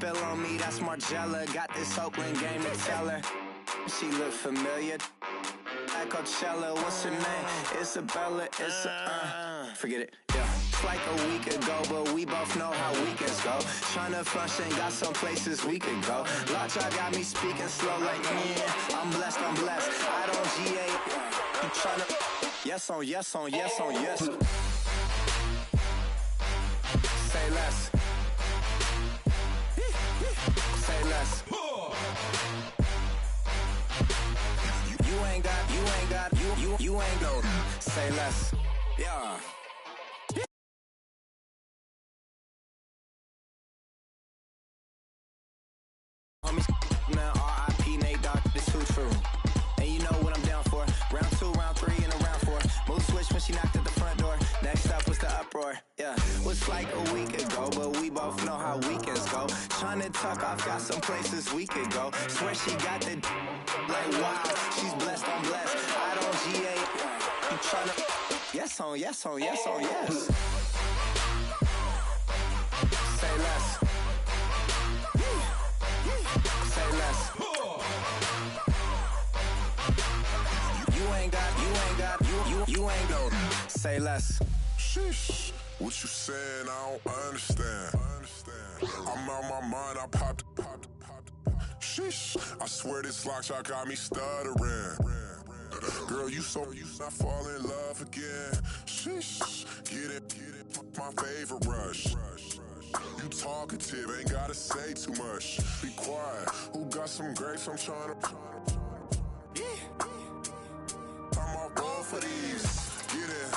spill on me, that's Margella. Got this Oakland game to tell her. She look familiar. At Coachella, what's her name? Isabella, forget it, yeah. It's like a week ago, but we both know how weekends go. Tryna function, got some places we could go. Lot y'all got me speaking slow like, yeah, I'm blessed. I don't GA, I'm tryna, yes on yes on yes on yes. Say less. Say less. You ain't go. Say less. Yeah. Homies, man, R.I.P. Nate Dogg, this too true. And you know what I'm down for. Round 2, round 3, and a round 4. Mood switch when she knocked at the front door. Next up was the uproar. Yeah, was like a week ago, but we both know how weekends go. Tryna tuck off, got some places we could go. Swear she got the like wow, she's blessed, I'm blessed. I don't GA. I'm tryna yes on yes on yes on yes. Say less. Say less. You ain't go. Say less. Sheesh. What you saying? I don't understand. I'm out my mind. I popped. Sheesh. I swear this lock shot got me stuttering. Girl, you not fall in love again. Sheesh. Get it. My favorite rush. You talkative, ain't gotta say too much. Be quiet. Who got some grapes? I'm trying to. I'm all going for these. Get it.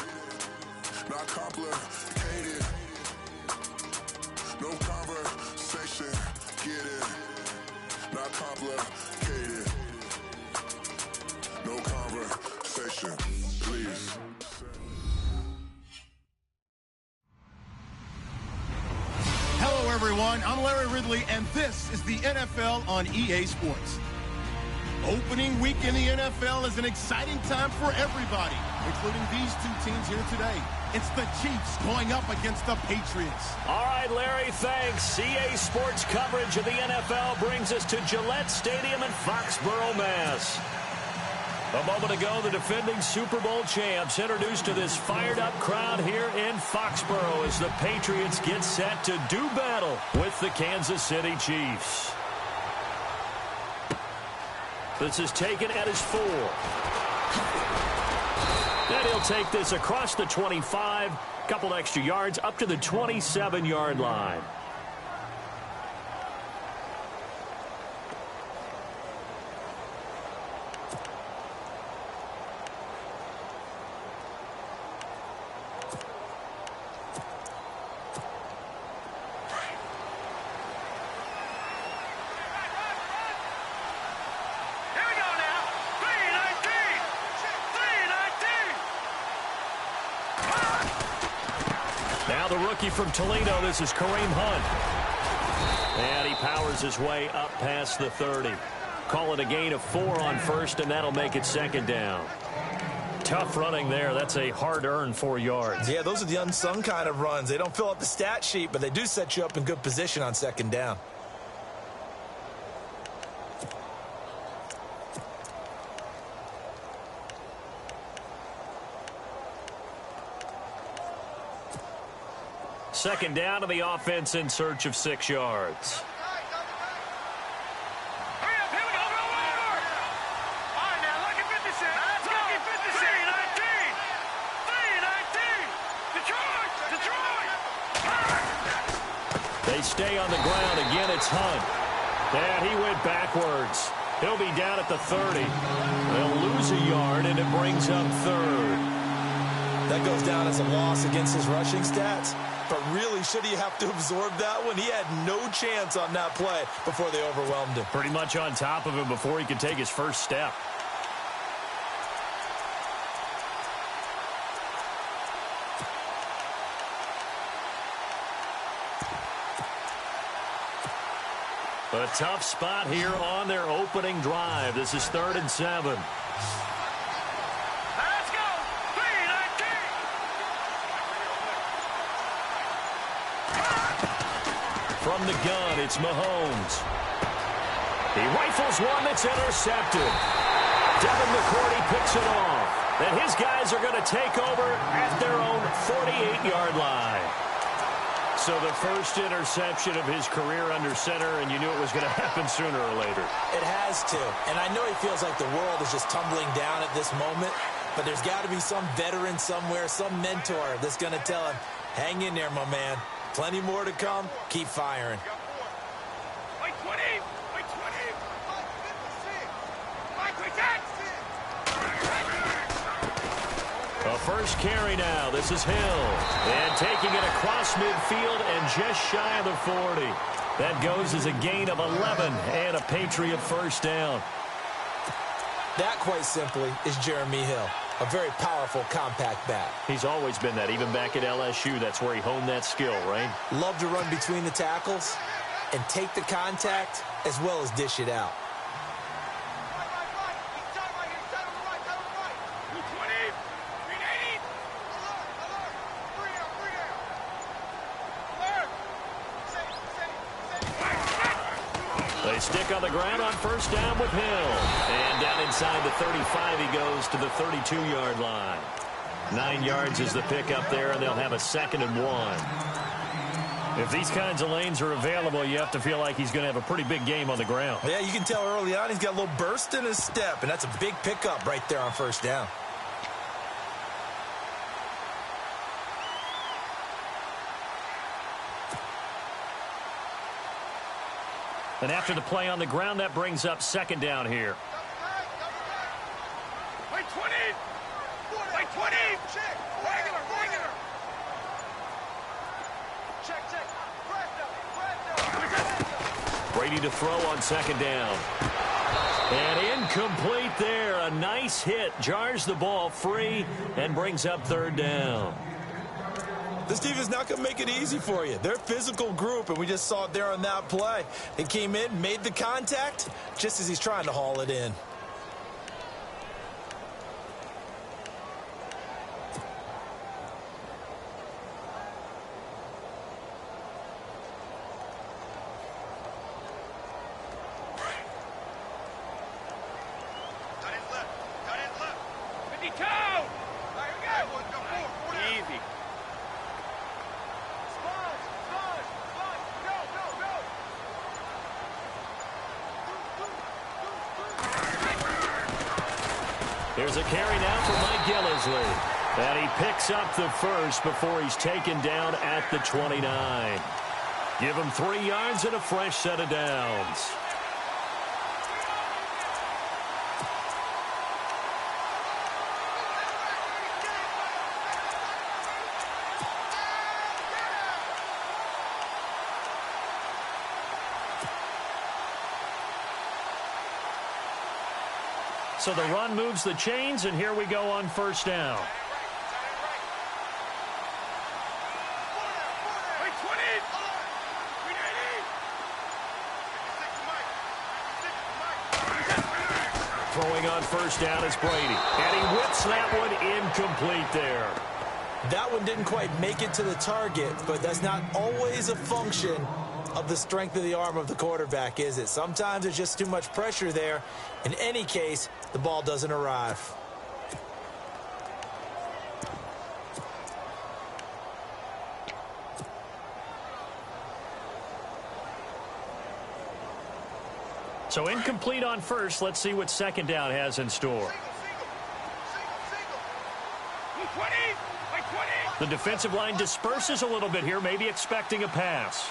Not complicated. No conversation. Get it. Not complicated. No conversation. Please. Hello, everyone. I'm Larry Ridley, and this is the NFL on EA Sports. Opening week in the NFL is an exciting time for everybody, including these two teams here today. It's the Chiefs going up against the Patriots. All right, Larry, thanks. EA Sports coverage of the NFL brings us to Gillette Stadium in Foxborough, Mass. A moment ago, the defending Super Bowl champs introduced to this fired-up crowd here in Foxborough as the Patriots get set to do battle with the Kansas City Chiefs. This is taken at his 4. And he'll take this across the 25, couple extra yards up to the 27-yard line. Now the rookie from Toledo, this is Kareem Hunt. And he powers his way up past the 30. Call it a gain of 4 on first, and that'll make it second down. Tough running there. That's a hard-earned 4 yards. Yeah, those are the unsung kind of runs. They don't fill up the stat sheet, but they do set you up in good position on second down. Second down to the offense in search of 6 yards. They stay on the ground. Again, it's Hunt. And he went backwards. He'll be down at the 30. They'll lose a yard, and it brings up 3rd. That goes down as a loss against his rushing stats. But really, should he have to absorb that one? He had no chance on that play before they overwhelmed him. Pretty much on top of him before he could take his first step. A tough spot here on their opening drive. This is 3rd and 7. From the gun, it's Mahomes. He rifles one that's intercepted. Devin McCourty picks it off. And his guys are going to take over at their own 48-yard line. So the first interception of his career under center, and you knew it was going to happen sooner or later. It has to. And I know he feels like the world is just tumbling down at this moment, but there's got to be some veteran somewhere, some mentor that's going to tell him, hang in there, my man. Plenty more to come. Keep firing. A first carry now. This is Hill. And taking it across midfield and just shy of the 40. That goes as a gain of 11 and a Patriot first down. That, quite simply, is Jeremy Hill. A very powerful, compact back. He's always been that. Even back at LSU, that's where he honed that skill, right? Love to run between the tackles and take the contact as well as dish it out. They stick on the ground on first down with Hill. And down inside the 35, he goes to the 32-yard line. 9 yards is the pickup there, and they'll have a 2nd and 1. If these kinds of lanes are available, you have to feel like he's going to have a pretty big game on the ground. Yeah, you can tell early on he's got a little burst in his step, and that's a big pickup right there on first down. And after the play on the ground, that brings up 2nd down here. Brady to throw on 2nd down. And incomplete there. A nice hit. Jars the ball free and brings up 3rd down. This team is not going to make it easy for you. They're a physical group, and we just saw it there on that play. They came in, made the contact, just as he's trying to haul it in. Here's a carry now for Mike Gillislee. And he picks up the first before he's taken down at the 29. Give him 3 yards and a fresh set of downs. So the run moves the chains, and here we go on first down. Throwing on first down is Brady. And he whips that one incomplete there. That one didn't quite make it to the target, but that's not always a function of the strength of the arm of the quarterback, is it? Sometimes there's just too much pressure there. In any case, the ball doesn't arrive. So incomplete on first. Let's see what 2nd down has in store. The defensive line disperses a little bit here, maybe expecting a pass.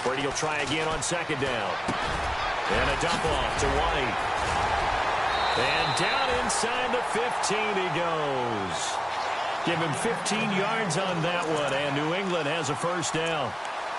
Brady will try again on 2nd down. And a dump off to White. And down inside the 15 he goes. Give him 15 yards on that one, and New England has a first down.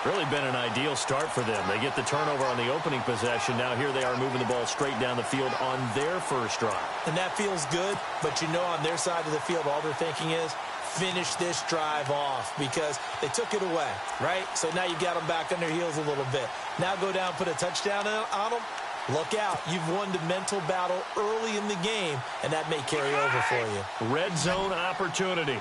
Really been an ideal start for them. They get the turnover on the opening possession. Now here they are moving the ball straight down the field on their first drive. And that feels good, but you know on their side of the field all they're thinking is finish this drive off because they took it away, right? So now you got them back on their heels a little bit. Now go down, put a touchdown on them. Look out. You've won the mental battle early in the game, and that may carry over for you. Red zone opportunity.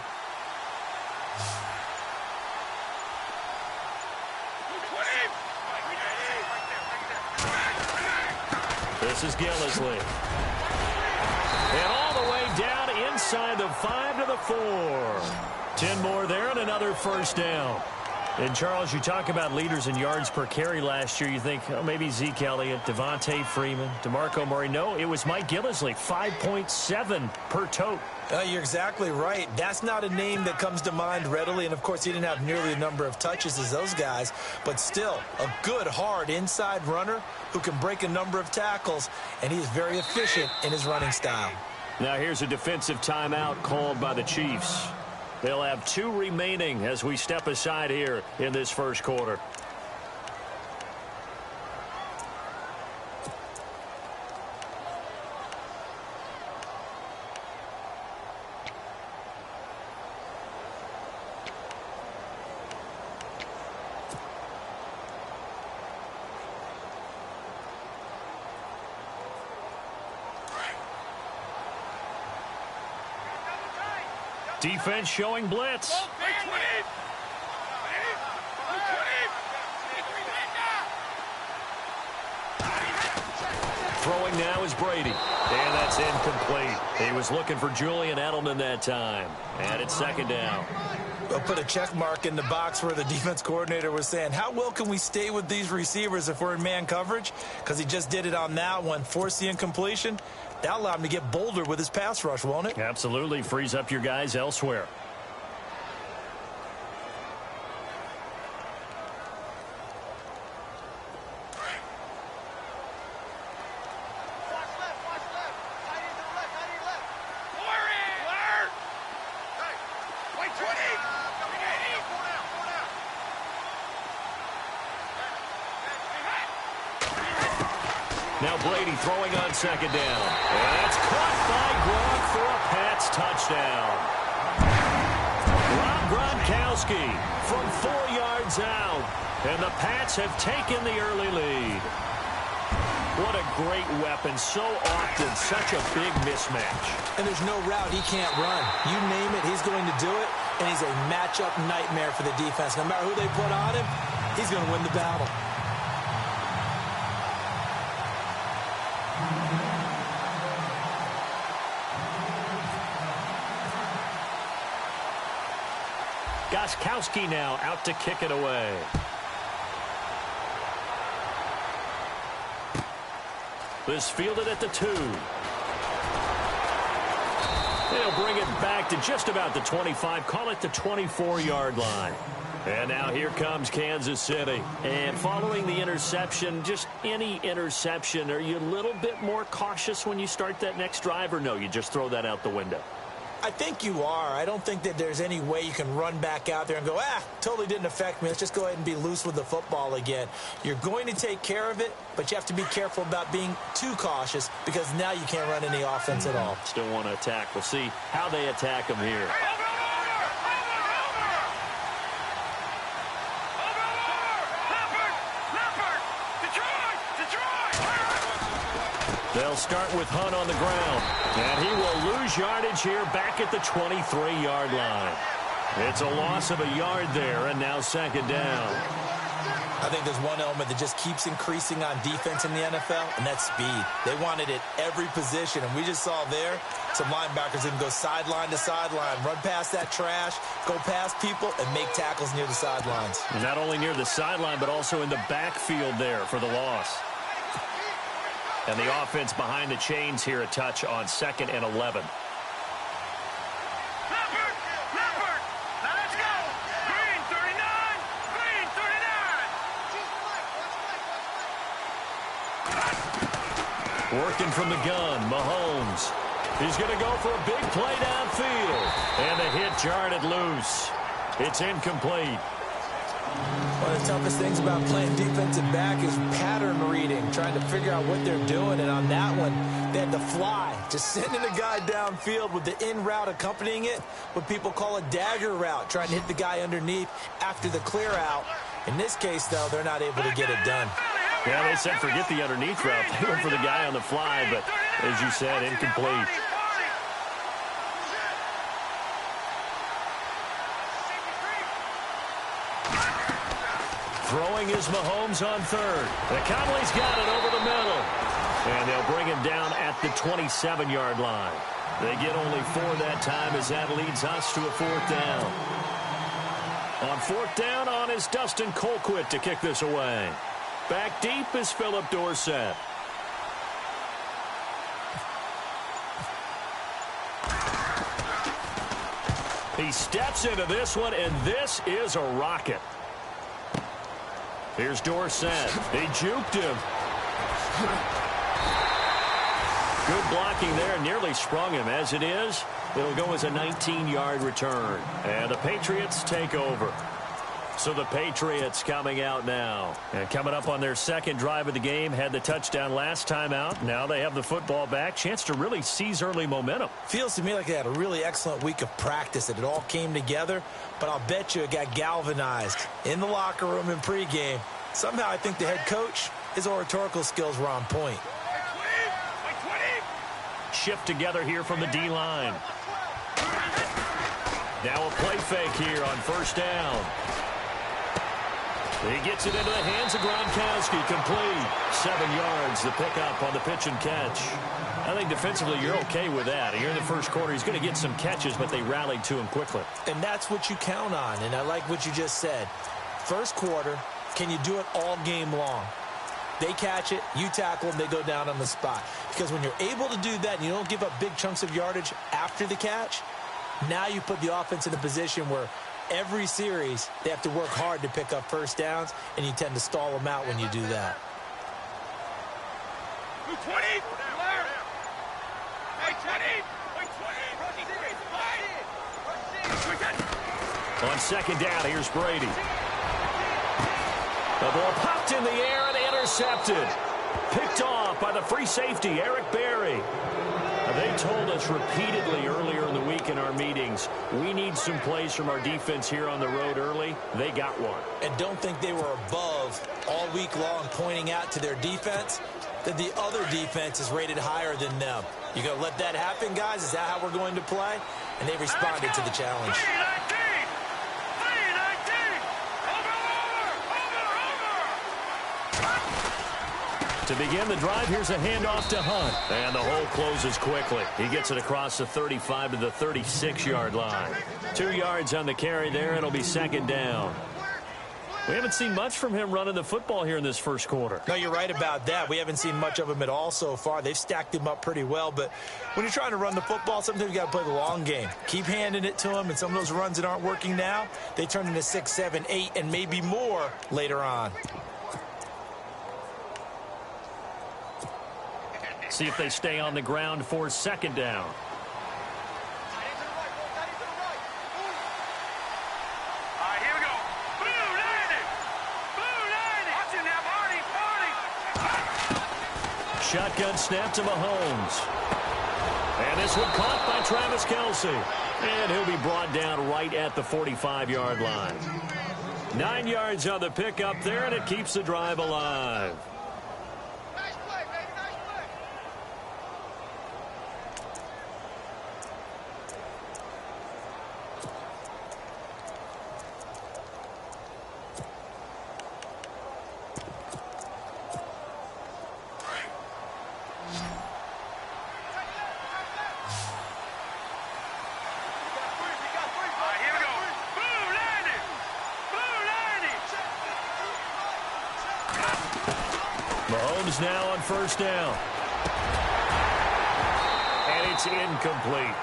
This is Gillislee. And all the way down inside the 5 to the 4. 10 more there and another first down. And, Charles, you talk about leaders in yards per carry last year. You think, oh, maybe Zeke Elliott, Devontae Freeman, DeMarco Murray. No, it was Mike Gillislee, 5.7 per tote. You're exactly right. That's not a name that comes to mind readily. And, of course, he didn't have nearly the number of touches as those guys. But still, a good, hard inside runner who can break a number of tackles. And he is very efficient in his running style. Now here's a defensive timeout called by the Chiefs. They'll have 2 remaining as we step aside here in this first quarter. Defense showing blitz. Throwing now is Brady. And that's incomplete. He was looking for Julian Edelman that time. And it's second down. We'll put a check mark in the box where the defense coordinator was saying, how well can we stay with these receivers if we're in man coverage? Because he just did it on that one. Force the incompletion. That'll allow him to get bolder with his pass rush, won't it? Absolutely. Frees up your guys elsewhere. Now Brady throwing on second down. And that's caught by Gronk for a Pats touchdown. Rob Gronkowski from 4 yards out. And the Pats have taken the early lead. What a great weapon. So often such a big mismatch. And there's no route he can't run. You name it, he's going to do it. And he's a matchup nightmare for the defense. No matter who they put on him, he's going to win the battle. Gostkowski now out to kick it away. This fielded at the 2. They'll bring it back to just about the 25. Call it the 24-yard line. And now here comes Kansas City. And following the interception, just any interception, are you a little bit more cautious when you start that next drive, or no, you just throw that out the window? I think you are. I don't think that there's any way you can run back out there and go, totally didn't affect me. Let's just go ahead and be loose with the football again. You're going to take care of it, but you have to be careful about being too cautious because now you can't run any offense at all. Still want to attack. We'll see how they attack them here. They'll start with Hunt on the ground. And he will lose yardage here back at the 23-yard line. It's a loss of a yard there, and now second down. I think there's one element that just keeps increasing on defense in the NFL, and that's speed. They want it at every position, and we just saw there some linebackers that can go sideline to sideline, run past that trash, go past people, and make tackles near the sidelines. And not only near the sideline, but also in the backfield there for the loss. And the offense behind the chains here a touch on 2nd and 11. Working from the gun, Mahomes. He's going to go for a big play downfield. And the hit jarred it loose. It's incomplete. One of the toughest things about playing defensive back is pattern reading, trying to figure out what they're doing. And on that one, they had the fly, just sending a guy downfield with the in route accompanying it, what people call a dagger route, trying to hit the guy underneath after the clear out. In this case, though, they're not able to get it done. Yeah, they said forget the underneath route. They went for the guy on the fly, but as you said, incomplete. Throwing is Mahomes on 3rd. The Cowboys got it over the middle. And they'll bring him down at the 27-yard line. They get only 4 that time as that leads us to a 4th down. On 4th down on is Dustin Colquitt to kick this away. Back deep is Philip Dorsett. He steps into this one, and this is a rocket. Here's Dorsett. They juked him. Good blocking there. Nearly sprung him. As it is, it'll go as a 19-yard return. And the Patriots take over. So the Patriots coming out now. And coming up on their second drive of the game. Had the touchdown last time out. Now they have the football back. Chance to really seize early momentum. Feels to me like they had a really excellent week of practice. That it all came together. But I'll bet you it got galvanized in the locker room in pregame. Somehow I think the head coach, his oratorical skills were on point. Shift together here from the D-line. Now a play fake here on 1st down. He gets it into the hands of Gronkowski. Complete. 7 yards, the pickup on the pitch and catch. I think defensively you're okay with that. Here in the first quarter, he's going to get some catches, but they rallied to him quickly. And that's what you count on, and I like what you just said. First quarter, can you do it all game long? They catch it, you tackle them, they go down on the spot. Because when you're able to do that and you don't give up big chunks of yardage after the catch, now you put the offense in a position where every series they have to work hard to pick up 1st downs, and you tend to stall them out when you do that. On 2nd down, here's Brady. The ball popped in the air and intercepted. Picked off by the free safety, Eric Berry. They told us repeatedly earlier in the week in our meetings, we need some plays from our defense here on the road early. They got one. And don't think they were above all week long pointing out to their defense that the other defense is rated higher than them. You going to let that happen, guys? Is that how we're going to play? And they responded to the challenge. To begin the drive, here's a handoff to Hunt. And the hole closes quickly. He gets it across the 35 to the 36-yard line. 2 yards on the carry there. It'll be 2nd down. We haven't seen much from him running the football here in this first quarter. No, you're right about that. We haven't seen much of him at all so far. They've stacked him up pretty well. But when you're trying to run the football, sometimes you got to play the long game. Keep handing it to him. And some of those runs that aren't working now, they turn into 6, 7, 8, and maybe more later on. See if they stay on the ground for 2nd down. Shotgun snap to Mahomes. And this one caught by Travis Kelce. And he'll be brought down right at the 45-yard line. 9 yards on the pickup there, and it keeps the drive alive. Mahomes now on 1st down. And it's incomplete.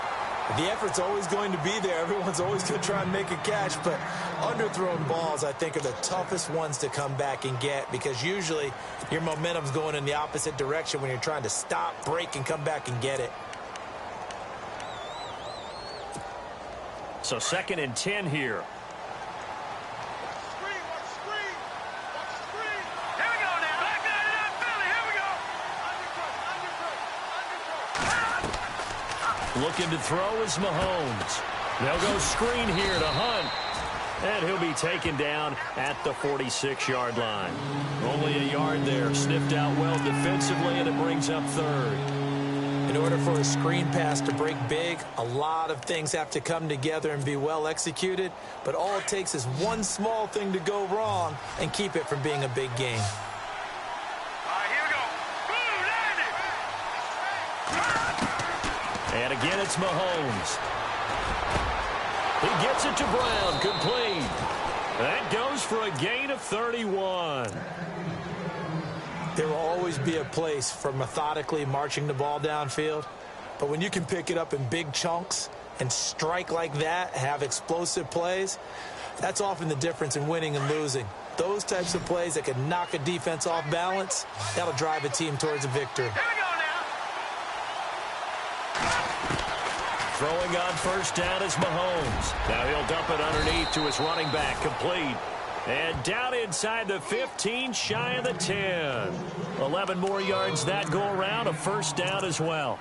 The effort's always going to be there. Everyone's always going to try and make a catch, but underthrown balls, I think, are the toughest ones to come back and get because usually your momentum's going in the opposite direction when you're trying to stop, break, and come back and get it. So 2nd and 10 here. Looking to throw is Mahomes. They'll go screen here to Hunt. And he'll be taken down at the 46-yard line. Only a yard there. Sniffed out well defensively, and it brings up 3rd. In order for a screen pass to break big, a lot of things have to come together and be well executed. But all it takes is one small thing to go wrong and keep it from being a big game. And again, it's Mahomes. He gets it to Brown, complete. That goes for a gain of 31. There will always be a place for methodically marching the ball downfield. But when you can pick it up in big chunks and strike like that, have explosive plays, that's often the difference in winning and losing. Those types of plays that can knock a defense off balance, that'll drive a team towards a victory. Throwing on first down is Mahomes. Now he'll dump it underneath to his running back, complete. And down inside the 15, shy of the 10. 11 more yards that go around, a first down as well.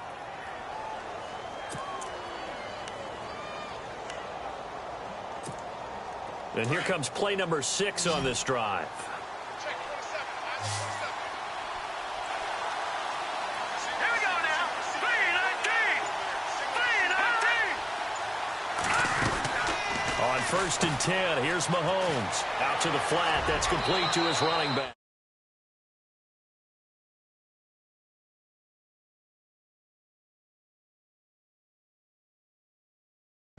And here comes play number 6 on this drive. On first and 10, here's Mahomes. Out to the flat, that's complete to his running back.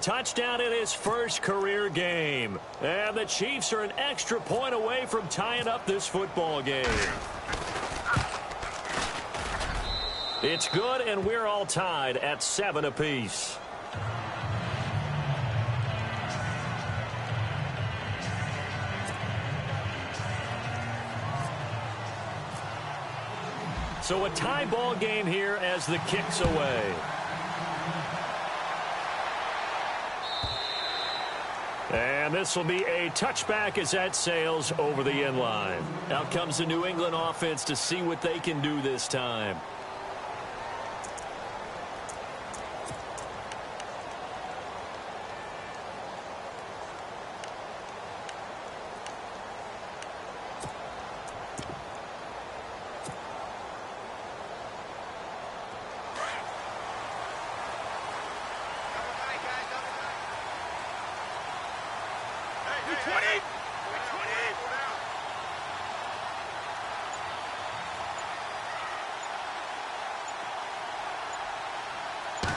Touchdown in his first career game. And the Chiefs are an extra point away from tying up this football game. It's good, and we're all tied at 7 apiece. So a tie ball game here as the kick's away. And this will be a touchback as that sails over the end line. Out comes the New England offense to see what they can do this time.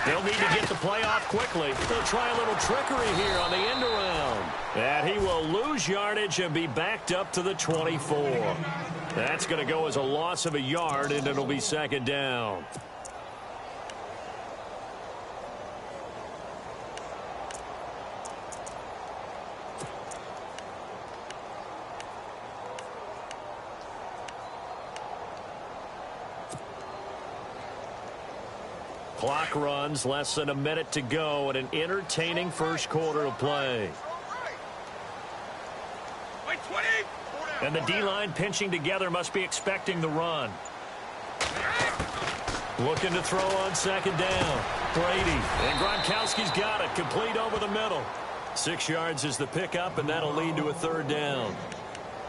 They'll need to get the play off quickly. They'll try a little trickery here on the end around. And he will lose yardage and be backed up to the 24. That's going to go as a loss of a yard, and it'll be second down. Clock runs, less than a minute to go, and an entertaining first quarter of play. And the D-line pinching together must be expecting the run. Looking to throw on second down. Brady. And Gronkowski's got it. Complete over the middle. 6 yards is the pickup, and that'll lead to a third down.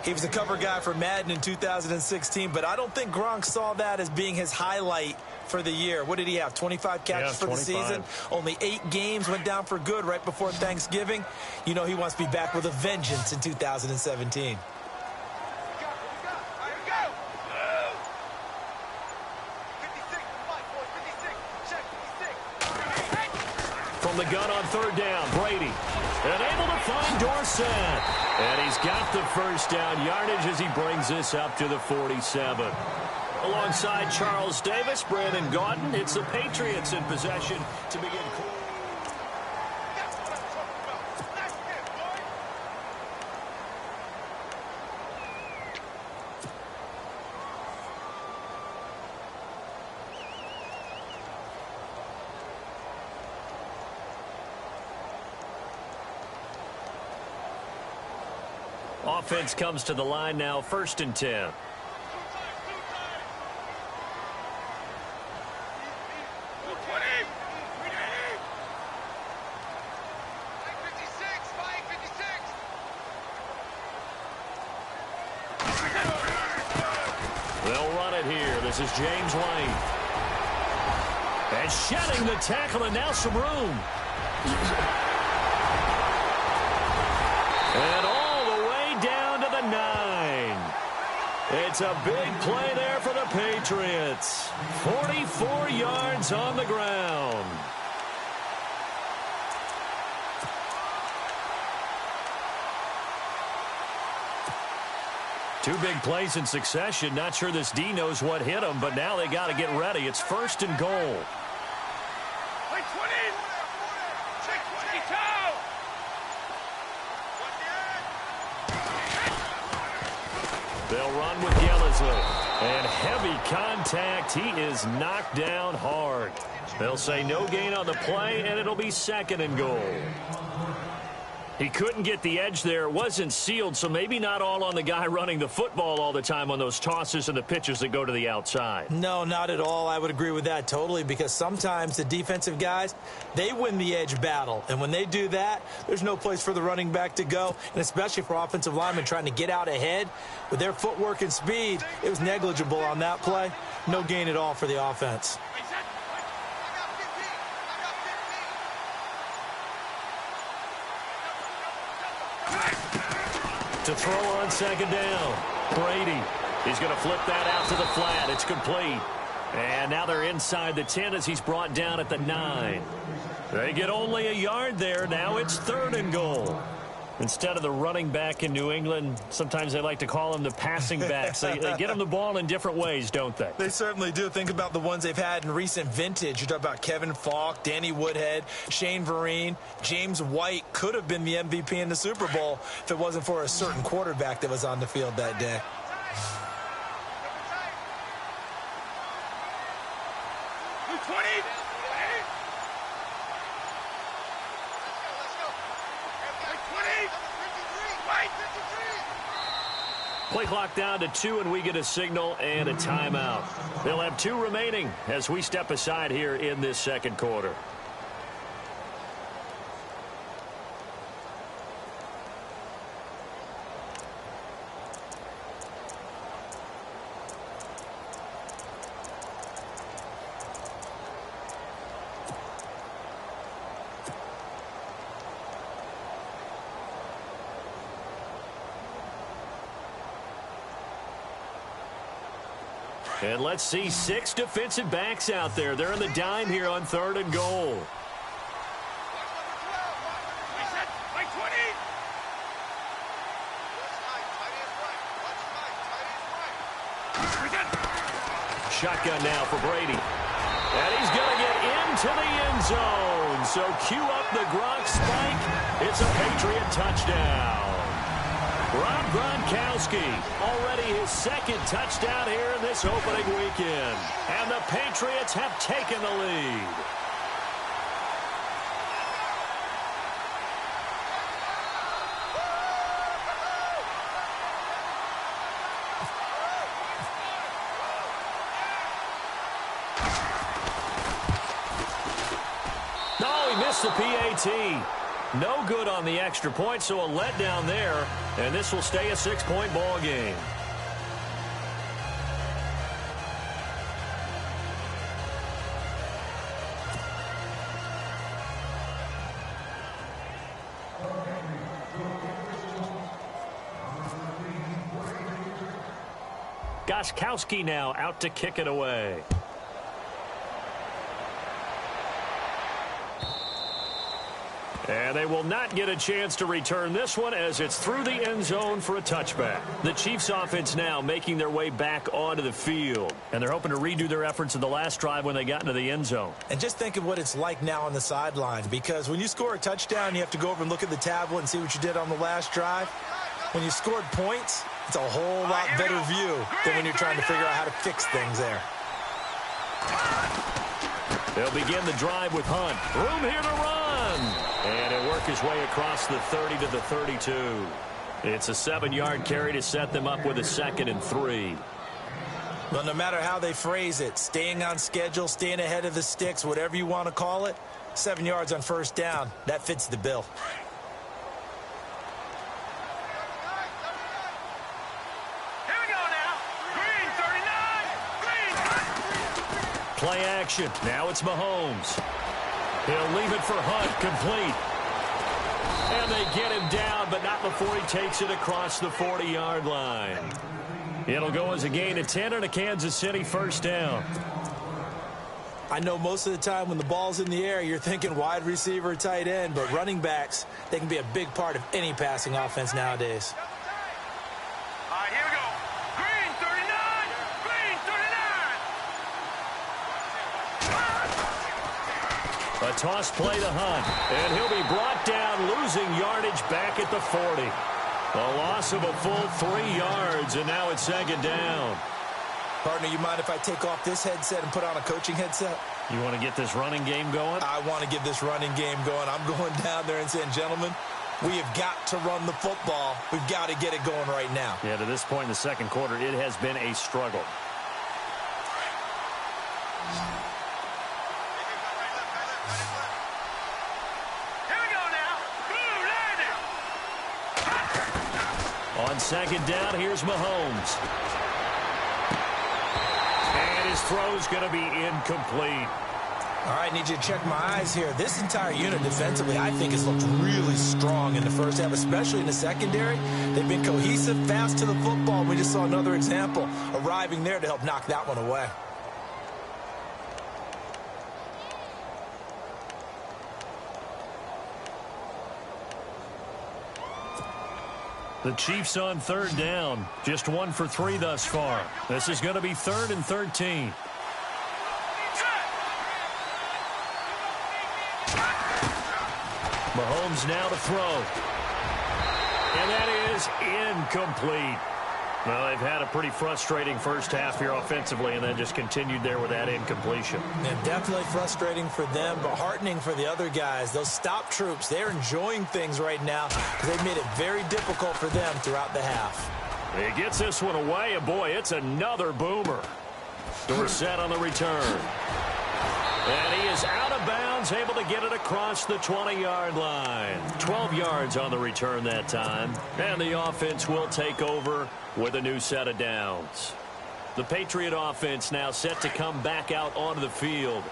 He was a cover guy for Madden in 2016, but I don't think Gronk saw that as being his highlight for the year. What did he have, 25 catches for the season? Only 8 games, went down for good right before Thanksgiving. You know he wants to be back with a vengeance in 2017. From the gun on third down, Brady. And able to find Dorsett. And he's got the first down yardage as he brings this up to the 47. Alongside Charles Davis, Brandon Gaudin, it's the Patriots in possession to begin. Offense comes to the line now, first and 10. They'll run it here. This is James Lane. And shedding the tackle, and now some room. And all the way down to the 9. It's a big play there for the Patriots. 44 yards on the ground. Two big plays in succession. Not sure this D knows what hit him, but now they got to get ready. It's 1st and goal. They'll run with Gillisley. And heavy contact. He is knocked down hard. They'll say no gain on the play, and it'll be 2nd and goal. He couldn't get the edge there. It wasn't sealed, so maybe not all on the guy running the football all the time on those tosses and the pitches that go to the outside. No, not at all. I would agree with that totally, because sometimes the defensive guys, they win the edge battle. And when they do that, there's no place for the running back to go, and especially for offensive linemen trying to get out ahead. With their footwork and speed, it was negligible on that play. No gain at all for the offense. To throw on 2nd down. Brady. He's going to flip that out to the flat. It's complete. And now they're inside the 10 as he's brought down at the 9. They get only a yard there. Now it's 3rd and goal. Instead of the running back in New England, sometimes they like to call them the passing backs. They get them the ball in different ways, don't they? They certainly do. Think about the ones they've had in recent vintage. You talk about Kevin Falk, Danny Woodhead, Shane Vereen, James White could have been the MVP in the Super Bowl if it wasn't for a certain quarterback that was on the field that day. Play clock down to 2, and we get a signal and a timeout. They'll have 2 remaining as we step aside here in this 2nd quarter. And let's see 6 defensive backs out there. They're in the dime here on 3rd and goal. Shotgun now for Brady. And he's going to get into the end zone. So cue up the Gronk spike. It's a Patriot touchdown. Rob Gronkowski, already his 2nd touchdown here in this opening weekend. And the Patriots have taken the lead. No, he missed the PAT. No good on the extra point, so a letdown there, and this will stay a 6-point ball game. Gostkowski now out to kick it away. And they will not get a chance to return this one as it's through the end zone for a touchback. The Chiefs offense now making their way back onto the field. And they're hoping to redo their efforts in the last drive when they got into the end zone. And just think of what it's like now on the sideline, because when you score a touchdown, you have to go over and look at the tablet and see what you did on the last drive. When you scored points, it's a whole lot better view than when you're trying to figure out how to fix things there. They'll begin the drive with Hunt. Room here to run. And he'll work his way across the 30 to the 32. It's a 7-yard carry to set them up with a 2nd and 3. Well, no matter how they phrase it, staying on schedule, staying ahead of the sticks, whatever you want to call it, 7 yards on 1st down, that fits the bill. Play action. Now it's Mahomes. He'll leave it for Hunt, complete. And they get him down, but not before he takes it across the 40-yard line. It'll go as a gain of 10 and a Kansas City 1st down. I know most of the time when the ball's in the air, you're thinking wide receiver, tight end, but running backs, they can be a big part of any passing offense nowadays. All right, here we go. A toss play to Hunt. And he'll be brought down, losing yardage back at the 40. A loss of a full 3 yards, and now it's second down. Partner, you mind if I take off this headset and put on a coaching headset? You want to get this running game going? I want to get this running game going. I'm going down there and saying, gentlemen, we have got to run the football. We've got to get it going right now. Yeah, to this point in the second quarter, it has been a struggle. On second down, here's Mahomes. And his throw's going to be incomplete. All right, need you to check my eyes here. This entire unit defensively, I think, has looked really strong in the first half, especially in the secondary. They've been cohesive, fast to the football. We just saw another example arriving there to help knock that one away. The Chiefs on third down. Just 1 for 3 thus far. This is going to be 3rd and 13. Mahomes now to throw. And that is incomplete. Well, they've had a pretty frustrating first half here offensively and then just continued there with that incompletion. Yeah, definitely frustrating for them, but heartening for the other guys. Those stop troops, they're enjoying things right now because they've made it very difficult for them throughout the half. He gets this one away, and boy, it's another boomer. Dorsett on the return. And he is out of bounds, able to get it across the 20-yard line. 12 yards on the return that time. And the offense will take over with a new set of downs. The Patriot offense now set to come back out onto the field.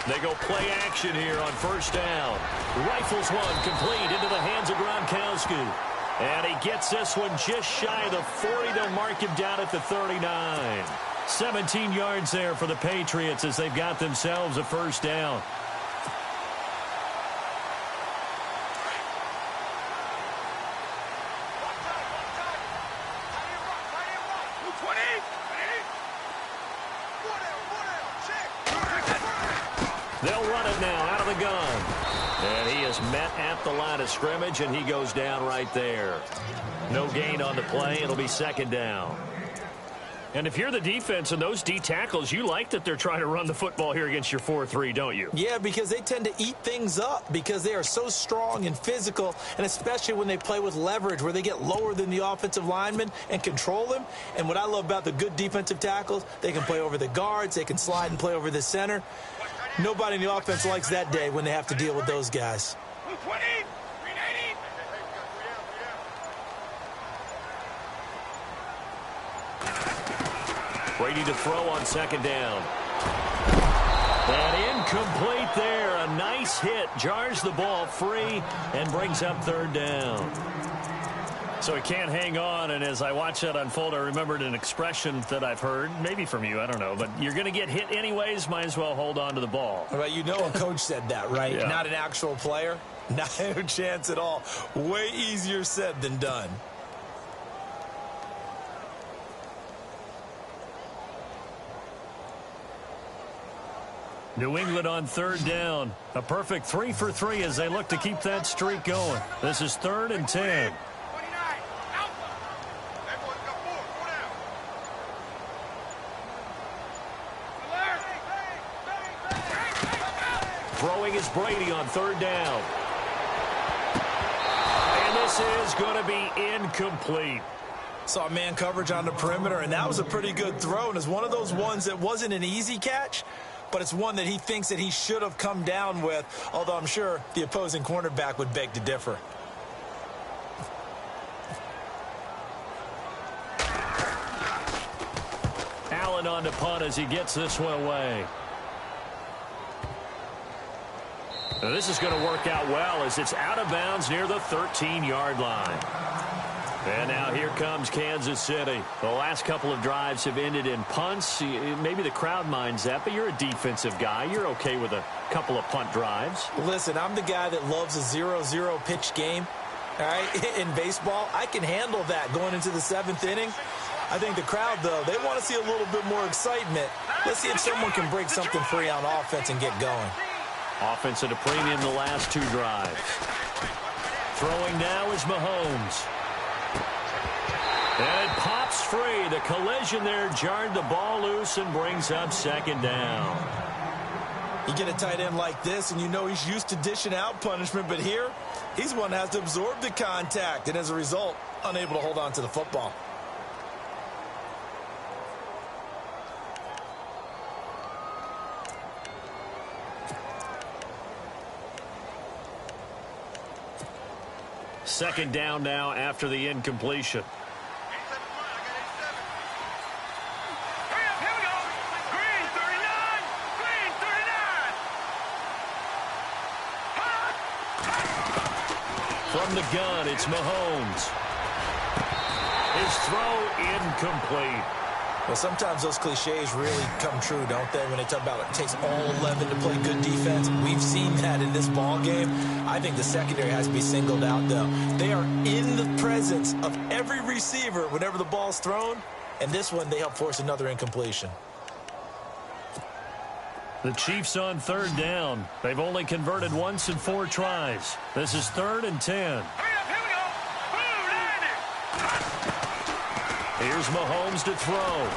They go play action here on first down. Rifles one complete into the hands of Gronkowski. And he gets this one just shy of the 40. They'll mark him down at the 39. 17 yards there for the Patriots as they've got themselves a first down. They'll run it now out of the gun. And he is met at the line of scrimmage, and he goes down right there. No gain on the play. It'll be second down. And if you're the defense and those D tackles, you like that they're trying to run the football here against your 4-3, don't you? Yeah, because they tend to eat things up because they are so strong and physical, and especially when they play with leverage where they get lower than the offensive linemen and control them. And what I love about the good defensive tackles, they can play over the guards, they can slide and play over the center. Nobody in the offense likes that day when they have to deal with those guys. Brady to throw on second down. And incomplete there. A nice hit. Jars the ball free and brings up third down. So he can't hang on, and as I watch that unfold, I remembered an expression that I've heard, maybe from you, I don't know, but you're going to get hit anyways, might as well hold on to the ball. Well, you know a coach said that, right? Yeah. Not an actual player. Not a chance at all. Way easier said than done. New England on third down. A perfect 3 for 3 as they look to keep that streak going. This is 3rd and 10. Throwing is Brady on third down. And this is going to be incomplete. Saw man coverage on the perimeter, and that was a pretty good throw. And it's one of those ones that wasn't an easy catch, but it's one that he thinks that he should have come down with, although I'm sure the opposing cornerback would beg to differ. Allen on to punt as he gets this one away. Now this is going to work out well as it's out of bounds near the 13-yard line. And now here comes Kansas City. The last couple of drives have ended in punts. Maybe the crowd minds that, but you're a defensive guy. You're okay with a couple of punt drives. Listen, I'm the guy that loves a 0-0 pitch game. All right, in baseball, I can handle that going into the 7th inning. I think the crowd, though, they want to see a little bit more excitement. Let's see if someone can break something free on offense and get going. Offense at a premium the last 2 drives. Throwing now is Mahomes. And it pops free. The collision there jarred the ball loose and brings up 2nd down. You get a tight end like this, and you know he's used to dishing out punishment, but here, he's one that has to absorb the contact, and as a result, unable to hold on to the football. Second down now after the incompletion. From the gun, it's Mahomes. His throw incomplete. Well, sometimes those cliches really come true, don't they? When they talk about it takes all 11 to play good defense. We've seen that in this ball game. I think the secondary has to be singled out, though. They are in the presence of every receiver whenever the ball's thrown. And this one, they help force another incompletion. The Chiefs on 3rd down. They've only converted once in 4 tries. This is 3rd and 10. Here's Mahomes to throw.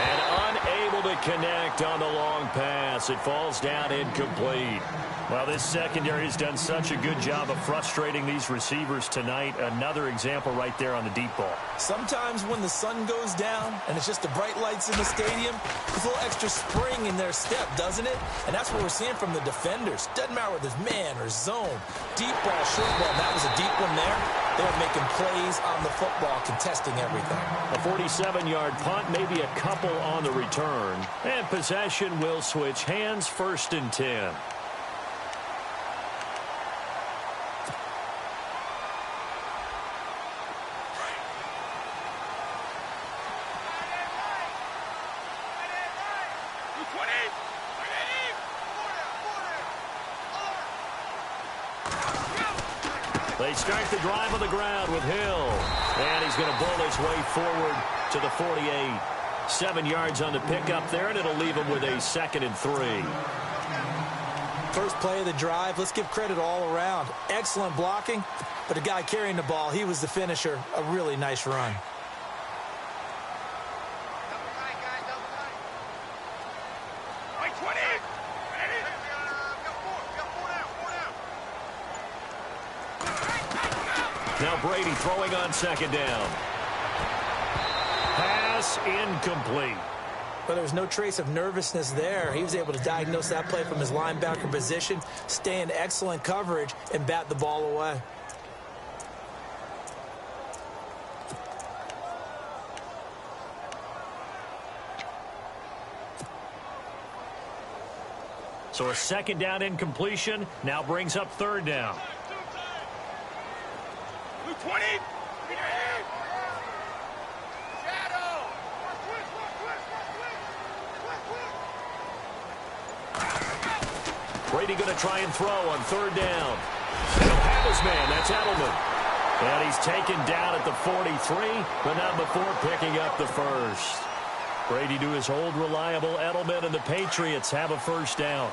And unable to connect on the long pass. It falls down incomplete. Well, this secondary has done such a good job of frustrating these receivers tonight. Another example right there on the deep ball. Sometimes when the sun goes down and it's just the bright lights in the stadium, there's a little extra spring in their step, doesn't it? And that's what we're seeing from the defenders. Doesn't matter whether it's man or zone. Deep ball, short ball. That was a deep one there. They're making plays on the football, contesting everything. A 47-yard punt, maybe a couple on the return. And possession will switch hands, 1st and 10. They start the drive on the ground with Hill. And he's going to bowl his way forward to the 48. 7 yards on the pickup there, and it'll leave him with a 2nd and 3. First play of the drive, let's give credit all around. Excellent blocking, but the guy carrying the ball, he was the finisher. A really nice run. Now Brady throwing on 2nd down. Pass incomplete. But there was no trace of nervousness there. He was able to diagnose that play from his linebacker position, stay in excellent coverage, and bat the ball away. So a 2nd down incompletion now brings up 3rd down. 20. Brady going to try and throw on 3rd down. And he'll have his man. That's Edelman. And he's taken down at the 43, but not before picking up the 1st. Brady to his old reliable Edelman, and the Patriots have a 1st down.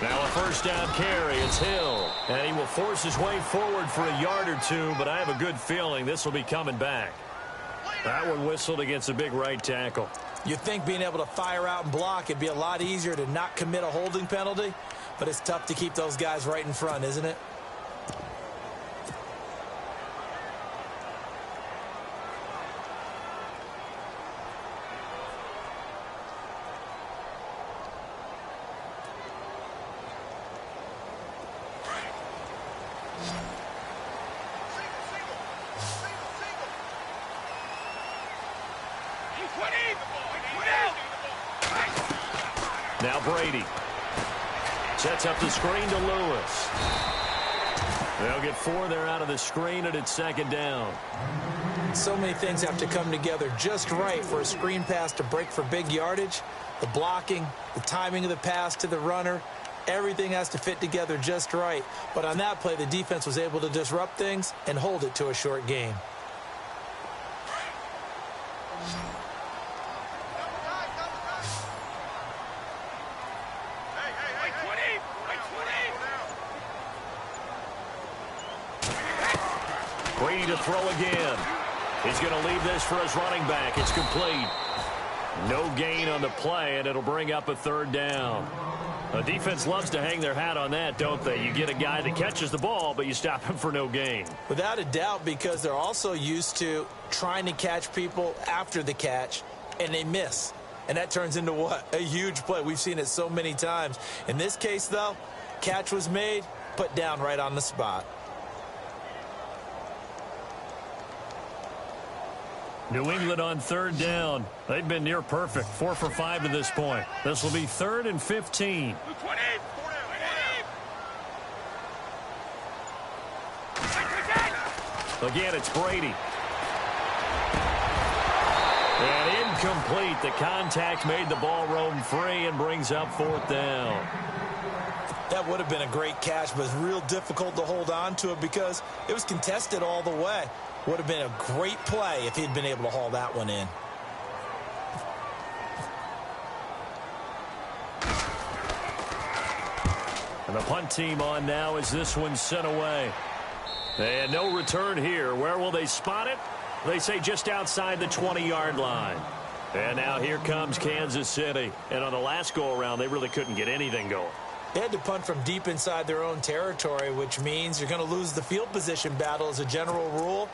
Now a 1st down carry. It's Hill. And he will force his way forward for a yard or 2, but I have a good feeling this will be coming back. That one whistled against a big right tackle. You'd think being able to fire out and block, it'd be a lot easier to not commit a holding penalty, but it's tough to keep those guys right in front, isn't it? Now Brady sets up the screen to Lewis. They'll get 4 there out of the screen, and it's second down. So many things have to come together just right for a screen pass to break for big yardage. The blocking, the timing of the pass to the runner, everything has to fit together just right. But on that play, the defense was able to disrupt things and hold it to a short gain. Brady to throw again. He's going to leave this for his running back. It's complete. No gain on the play, and it'll bring up a third down. The defense loves to hang their hat on that, don't they? You get a guy that catches the ball, but you stop him for no gain. Without a doubt, because they're also used to trying to catch people after the catch, and they miss. And that turns into what? A huge play. We've seen it so many times. In this case, though, catch was made, put down right on the spot. New England on third down. They've been near perfect. 4 for 5 to this point. This will be 3rd and 15. Again, it's Brady. And incomplete. The contact made the ball roam free and brings up 4th down. That would have been a great catch, but it's real difficult to hold on to it because it was contested all the way. Would have been a great play if he'd been able to haul that one in. And the punt team on now as this one's sent away. And no return here. Where will they spot it? They say just outside the 20-yard line. And now here comes Kansas City. And on the last go-around, they really couldn't get anything going. They had to punt from deep inside their own territory, which means you're going to lose the field position battle as a general rule.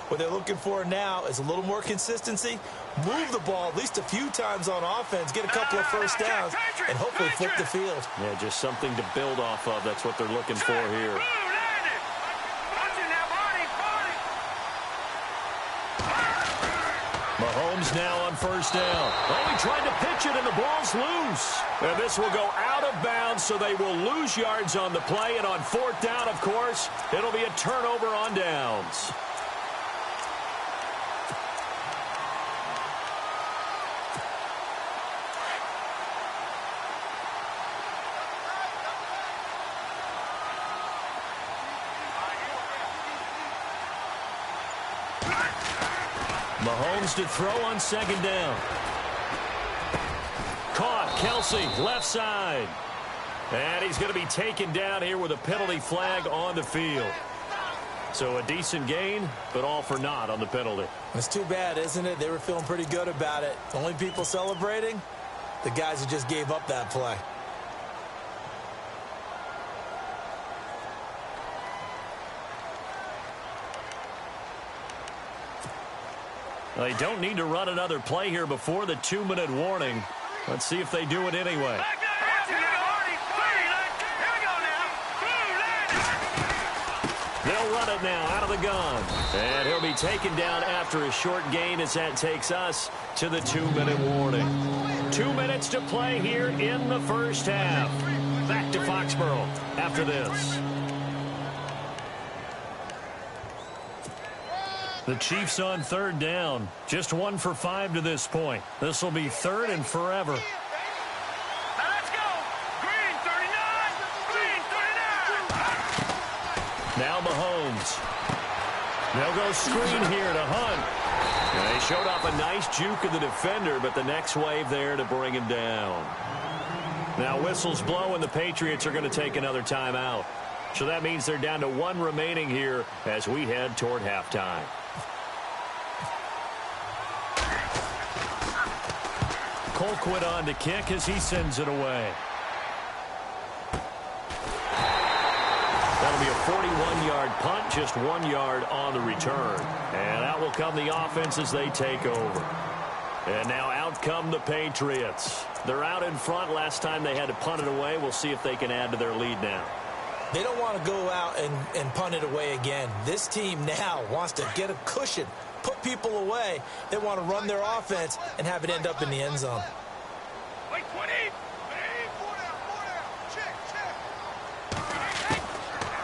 What they're looking for now is a little more consistency, move the ball at least a few times on offense, get a couple of first downs, and hopefully flip the field. Yeah, just something to build off of. That's what they're looking for here. Mahomes now on first down. Oh, he tried to pitch it, and the ball's loose. And this will go out of bounds, so they will lose yards on the play. And on 4th down, of course, it'll be a turnover on downs. Mahomes to throw on 2nd down. Caught. Kelsey, left side. And he's going to be taken down here with a penalty flag on the field. So a decent gain, but all for naught on the penalty. It's too bad, isn't it? They were feeling pretty good about it. The only people celebrating, the guys who just gave up that play. They don't need to run another play here before the 2-minute warning. Let's see if they do it anyway. They'll run it now out of the gun. And he'll be taken down after a short gain as that takes us to the 2-minute warning. 2 minutes to play here in the first half. Back to Foxborough after this. The Chiefs on 3rd down. Just 1 for 5 to this point. This will be 3rd and forever. Now let's go. Green 39. Green 39. Now Mahomes. They'll go screen here to Hunt. And they showed off a nice juke of the defender, but the next wave there to bring him down. Now whistles blow, and the Patriots are going to take another timeout. So that means they're down to 1 remaining here as we head toward halftime. Colquitt on to kick as he sends it away. That'll be a 41-yard punt, just 1 yard on the return. And out will come the offense as they take over. And now out come the Patriots. They're out in front. Last time they had to punt it away. We'll see if they can add to their lead now. They don't want to go out and punt it away again. This team now wants to get a cushion, put people away. They want to run their offense and have it end up in the end zone. Wait, 20.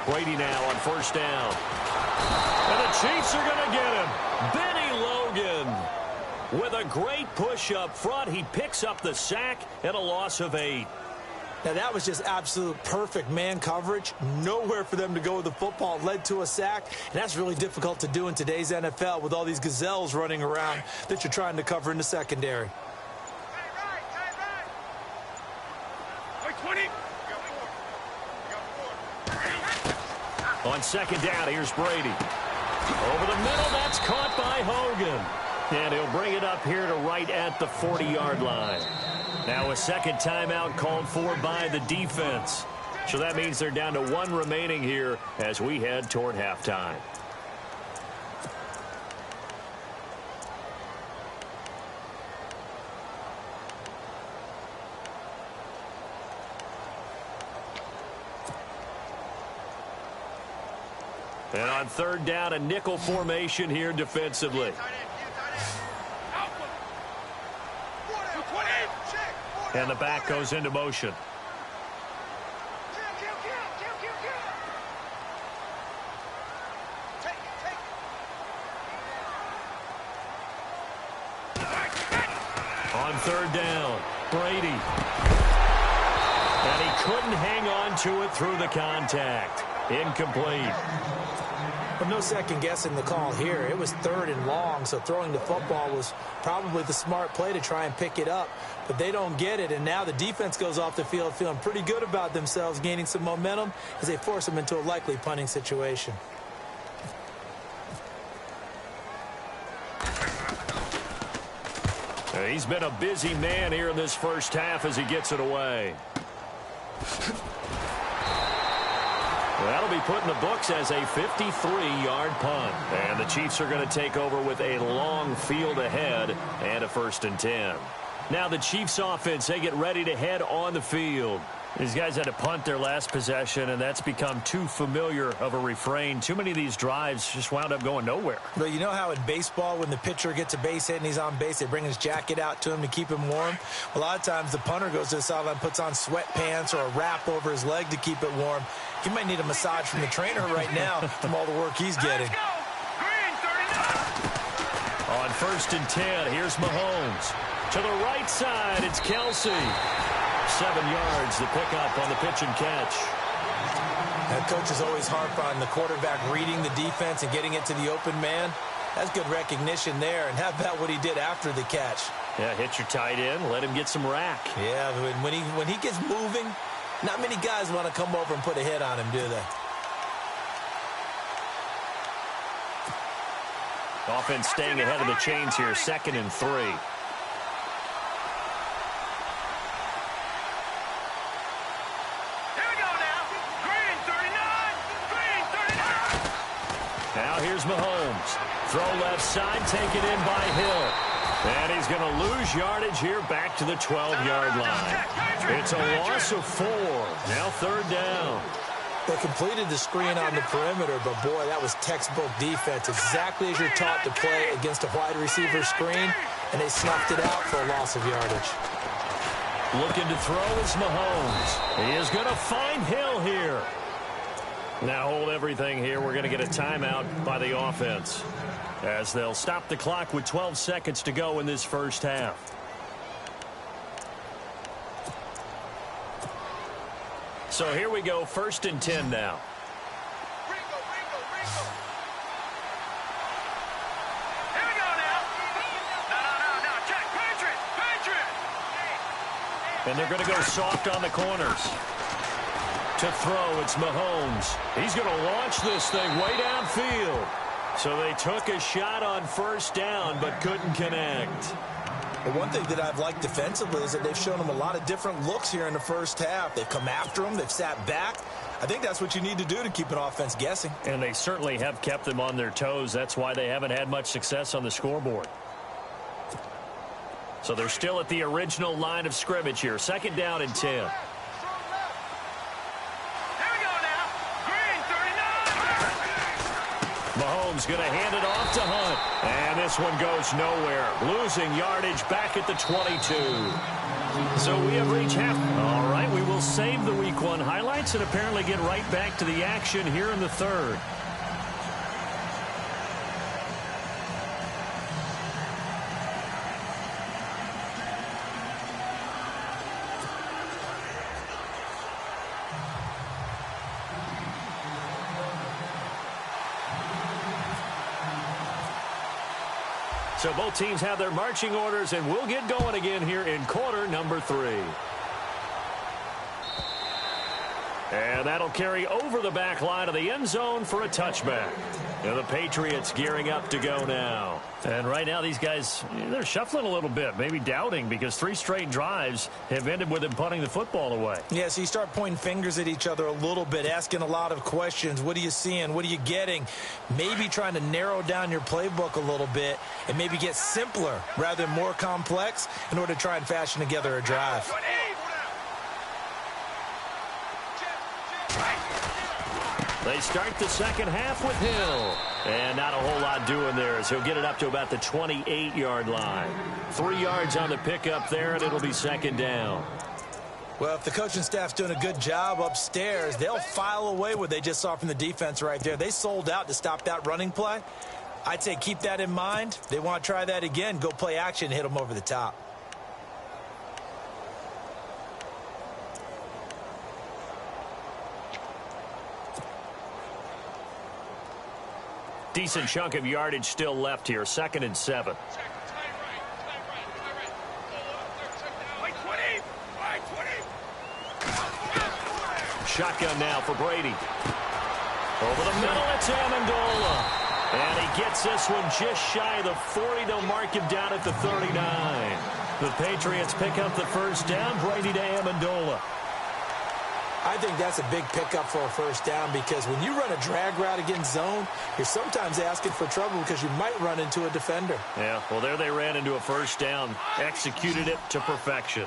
Brady now on first down. And the Chiefs are going to get him. Benny Logan with a great push up front. He picks up the sack and a loss of 8. Now, that was just absolute perfect man coverage. Nowhere for them to go with the football. Led to a sack, and that's really difficult to do in today's NFL with all these gazelles running around that you're trying to cover in the secondary. On second down, here's Brady. Over the middle, that's caught by Hogan. And he'll bring it up here to right at the 40-yard line. Now a second timeout called for by the defense. So that means they're down to 1 remaining here as we head toward halftime. And on third down, a nickel formation here defensively. And the back goes into motion. On third down, Brady. And he couldn't hang on to it through the contact. Incomplete. But no second guessing the call here. It was 3rd and long, so throwing the football was probably the smart play to try and pick it up. But they don't get it, and now the defense goes off the field feeling pretty good about themselves, gaining some momentum as they force them into a likely punting situation. He's been a busy man here in this first half as he gets it away. That'll be put in the books as a 53-yard punt. And the Chiefs are going to take over with a long field ahead and a 1st and 10. Now the Chiefs offense, they get ready to head on the field. These guys had to punt their last possession, and that's become too familiar of a refrain. Too many of these drives just wound up going nowhere. But you know how in baseball, when the pitcher gets a base hit and he's on base, they bring his jacket out to him to keep him warm? A lot of times the punter goes to the sideline, puts on sweatpants or a wrap over his leg to keep it warm. He might need a massage from the trainer right now from all the work he's getting. On 1st and 10, here's Mahomes. To the right side, it's Kelsey. 7 yards, the pickup on the pitch and catch. That coach is always harp on the quarterback reading the defense and getting it to the open man. That's good recognition there. And how about what he did after the catch? Yeah, hit your tight end, let him get some rack. Yeah, when he gets moving, not many guys want to come over and put a hit on him, do they? Offense staying ahead of the chains here, 2nd and 3. Now here's Mahomes. Throw left side, taken in by Hill. And he's going to lose yardage here back to the 12-yard line. It's a loss of 4. Now 3rd down. They completed the screen on the perimeter, but boy, that was textbook defense. Exactly as you're taught to play against a wide receiver screen, and they snuffed it out for a loss of yardage. Looking to throw is Mahomes. He is going to find Hill here. Now hold everything here. We're going to get a timeout by the offense as they'll stop the clock with 12 seconds to go in this first half. So here we go, 1st and 10 now. Here we go now. No, check. Patriots. And they're going to go soft on the corners. To throw, it's Mahomes. He's going to launch this thing way downfield. So they took a shot on 1st down, but couldn't connect. But one thing that I've liked defensively is that they've shown them a lot of different looks here in the first half. They've come after them. They've sat back. I think that's what you need to do to keep an offense guessing. And they certainly have kept them on their toes. That's why they haven't had much success on the scoreboard. So they're still at the original line of scrimmage here. 2nd down and 10. Mahomes going to hand it off to Hunt. And this one goes nowhere. Losing yardage back at the 22. So we have reached half. All right. right, we will save the Week 1 highlights and apparently get right back to the action here in the third. So both teams have their marching orders, and we'll get going again here in quarter number 3. And that'll carry over the back line of the end zone for a touchback. And the Patriots gearing up to go now. And right now these guys, they're shuffling a little bit, maybe doubting, because 3 straight drives have ended with them punting the football away. Yeah, so you start pointing fingers at each other a little bit, asking a lot of questions. What are you seeing? What are you getting? Maybe trying to narrow down your playbook a little bit and maybe get simpler rather than more complex in order to try and fashion together a drive. They start the second half with Hill. And not a whole lot doing there as he'll get it up to about the 28-yard line. 3 yards on the pickup there, and it'll be second down. Well, if the coaching staff's doing a good job upstairs, they'll file away what they just saw from the defense right there. They sold out to stop that running play. I'd say keep that in mind. They want to try that again. Go play action, hit them over the top. Decent chunk of yardage still left here. 2nd and 7. Shotgun now for Brady. Over the middle, it's Amendola. And he gets this one just shy of the 40. They'll mark him down at the 39. The Patriots pick up the first down. Brady to Amendola. I think that's a big pickup for a first down because when you run a drag route against zone, you're sometimes asking for trouble because you might run into a defender. Yeah, well, there they ran into a first down. Executed it to perfection.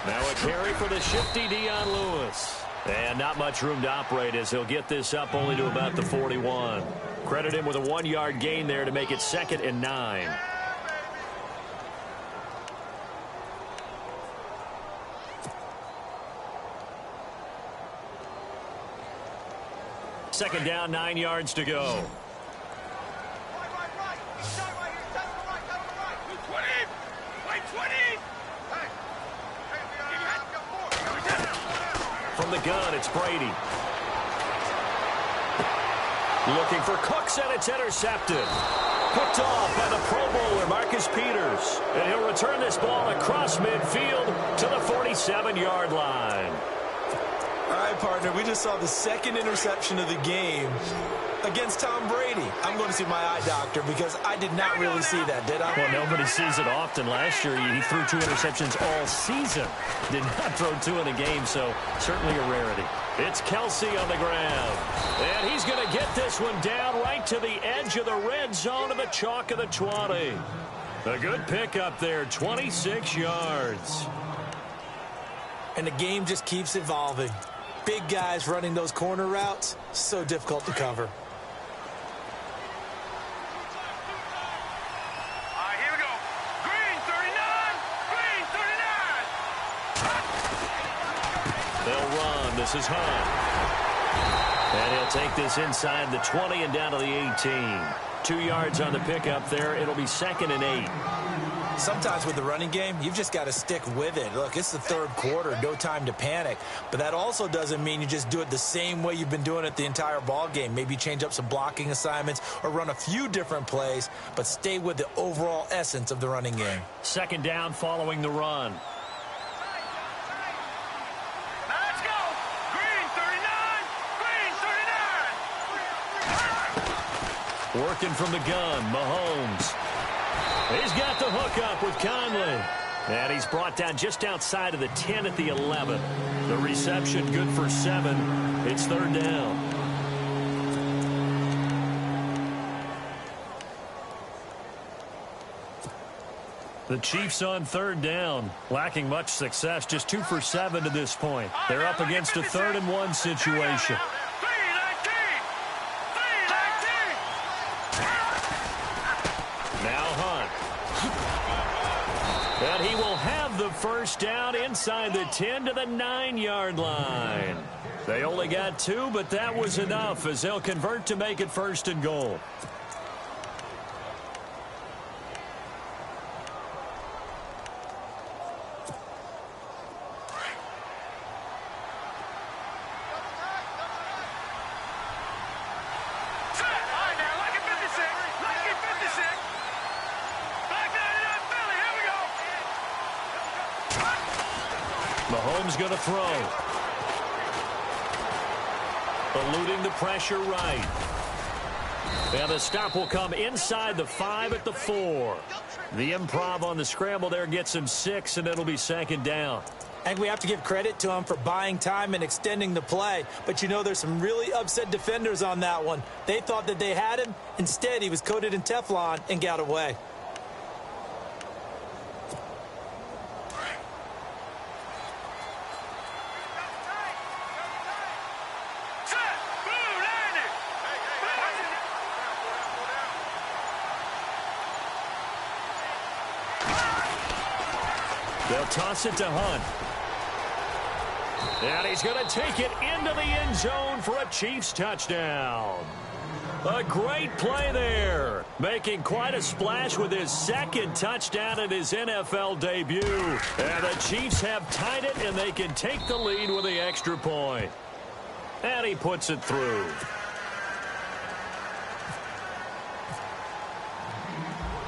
Now a carry for the shifty Dion Lewis. And not much room to operate as he'll get this up only to about the 41. Credit him with a 1-yard gain there to make it 2nd and 9. Second down, 9 yards to go. From the gun, it's Brady. Looking for Cooks, and it's intercepted. Picked off by the Pro Bowler, Marcus Peters. And he'll return this ball across midfield to the 47-yard line. All right, partner, we just saw the 2nd interception of the game against Tom Brady. I'm going to see my eye doctor because I did not really see that, did I? Well, nobody sees it often. Last year, he threw 2 interceptions all season. Did not throw 2 in a game, so certainly a rarity. It's Kelsey on the ground. And he's going to get this one down right to the edge of the red zone of the chalk of the 20. A good pickup there, 26 yards. And the game just keeps evolving. Big guys running those corner routes, so difficult to cover. Here we go. Green 39. Green 39. They'll run. This is Hunt. And he'll take this inside the 20 and down to the 18. 2 yards on the pickup there. It'll be 2nd and 8. Sometimes with the running game, you've just got to stick with it. Look, it's the 3rd quarter, no time to panic. But that also doesn't mean you just do it the same way you've been doing it the entire ball game. Maybe change up some blocking assignments or run a few different plays, but stay with the overall essence of the running game. 2nd down following the run. Now let's go. Green 39. Green 39. Working from the gun, Mahomes. He's got the hook up with Conley. And he's brought down just outside of the 10 at the 11. The reception good for 7. It's 3rd down. The Chiefs on 3rd down, lacking much success, just 2 for 7 to this point. They're up against a 3rd and 1 situation. first down inside the 10 to the 9-yard line. They only got 2, but that was enough as they'll convert to make it 1st and goal. Mahomes going to throw. Eluding the pressure right. And the stop will come inside the 5 at the 4. The improv on the scramble there gets him 6, and it'll be 2nd down. And we have to give credit to him for buying time and extending the play. But, you know, there's some really upset defenders on that one. They thought that they had him. Instead, he was coated in Teflon and got away. They'll toss it to Hunt. And he's going to take it into the end zone for a Chiefs touchdown. A great play there. Making quite a splash with his 2nd touchdown in his NFL debut. And the Chiefs have tied it, and they can take the lead with the extra point. And he puts it through.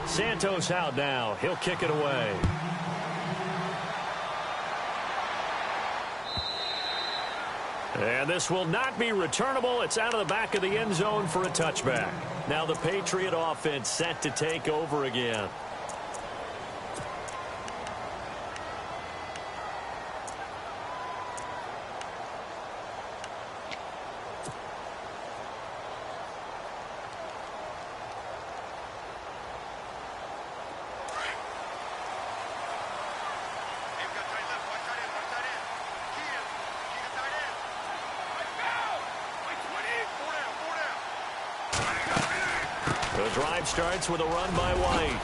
Santos out now. He'll kick it away. And this will not be returnable. It's out of the back of the end zone for a touchback. Now the Patriot offense set to take over again. The drive starts with a run by White.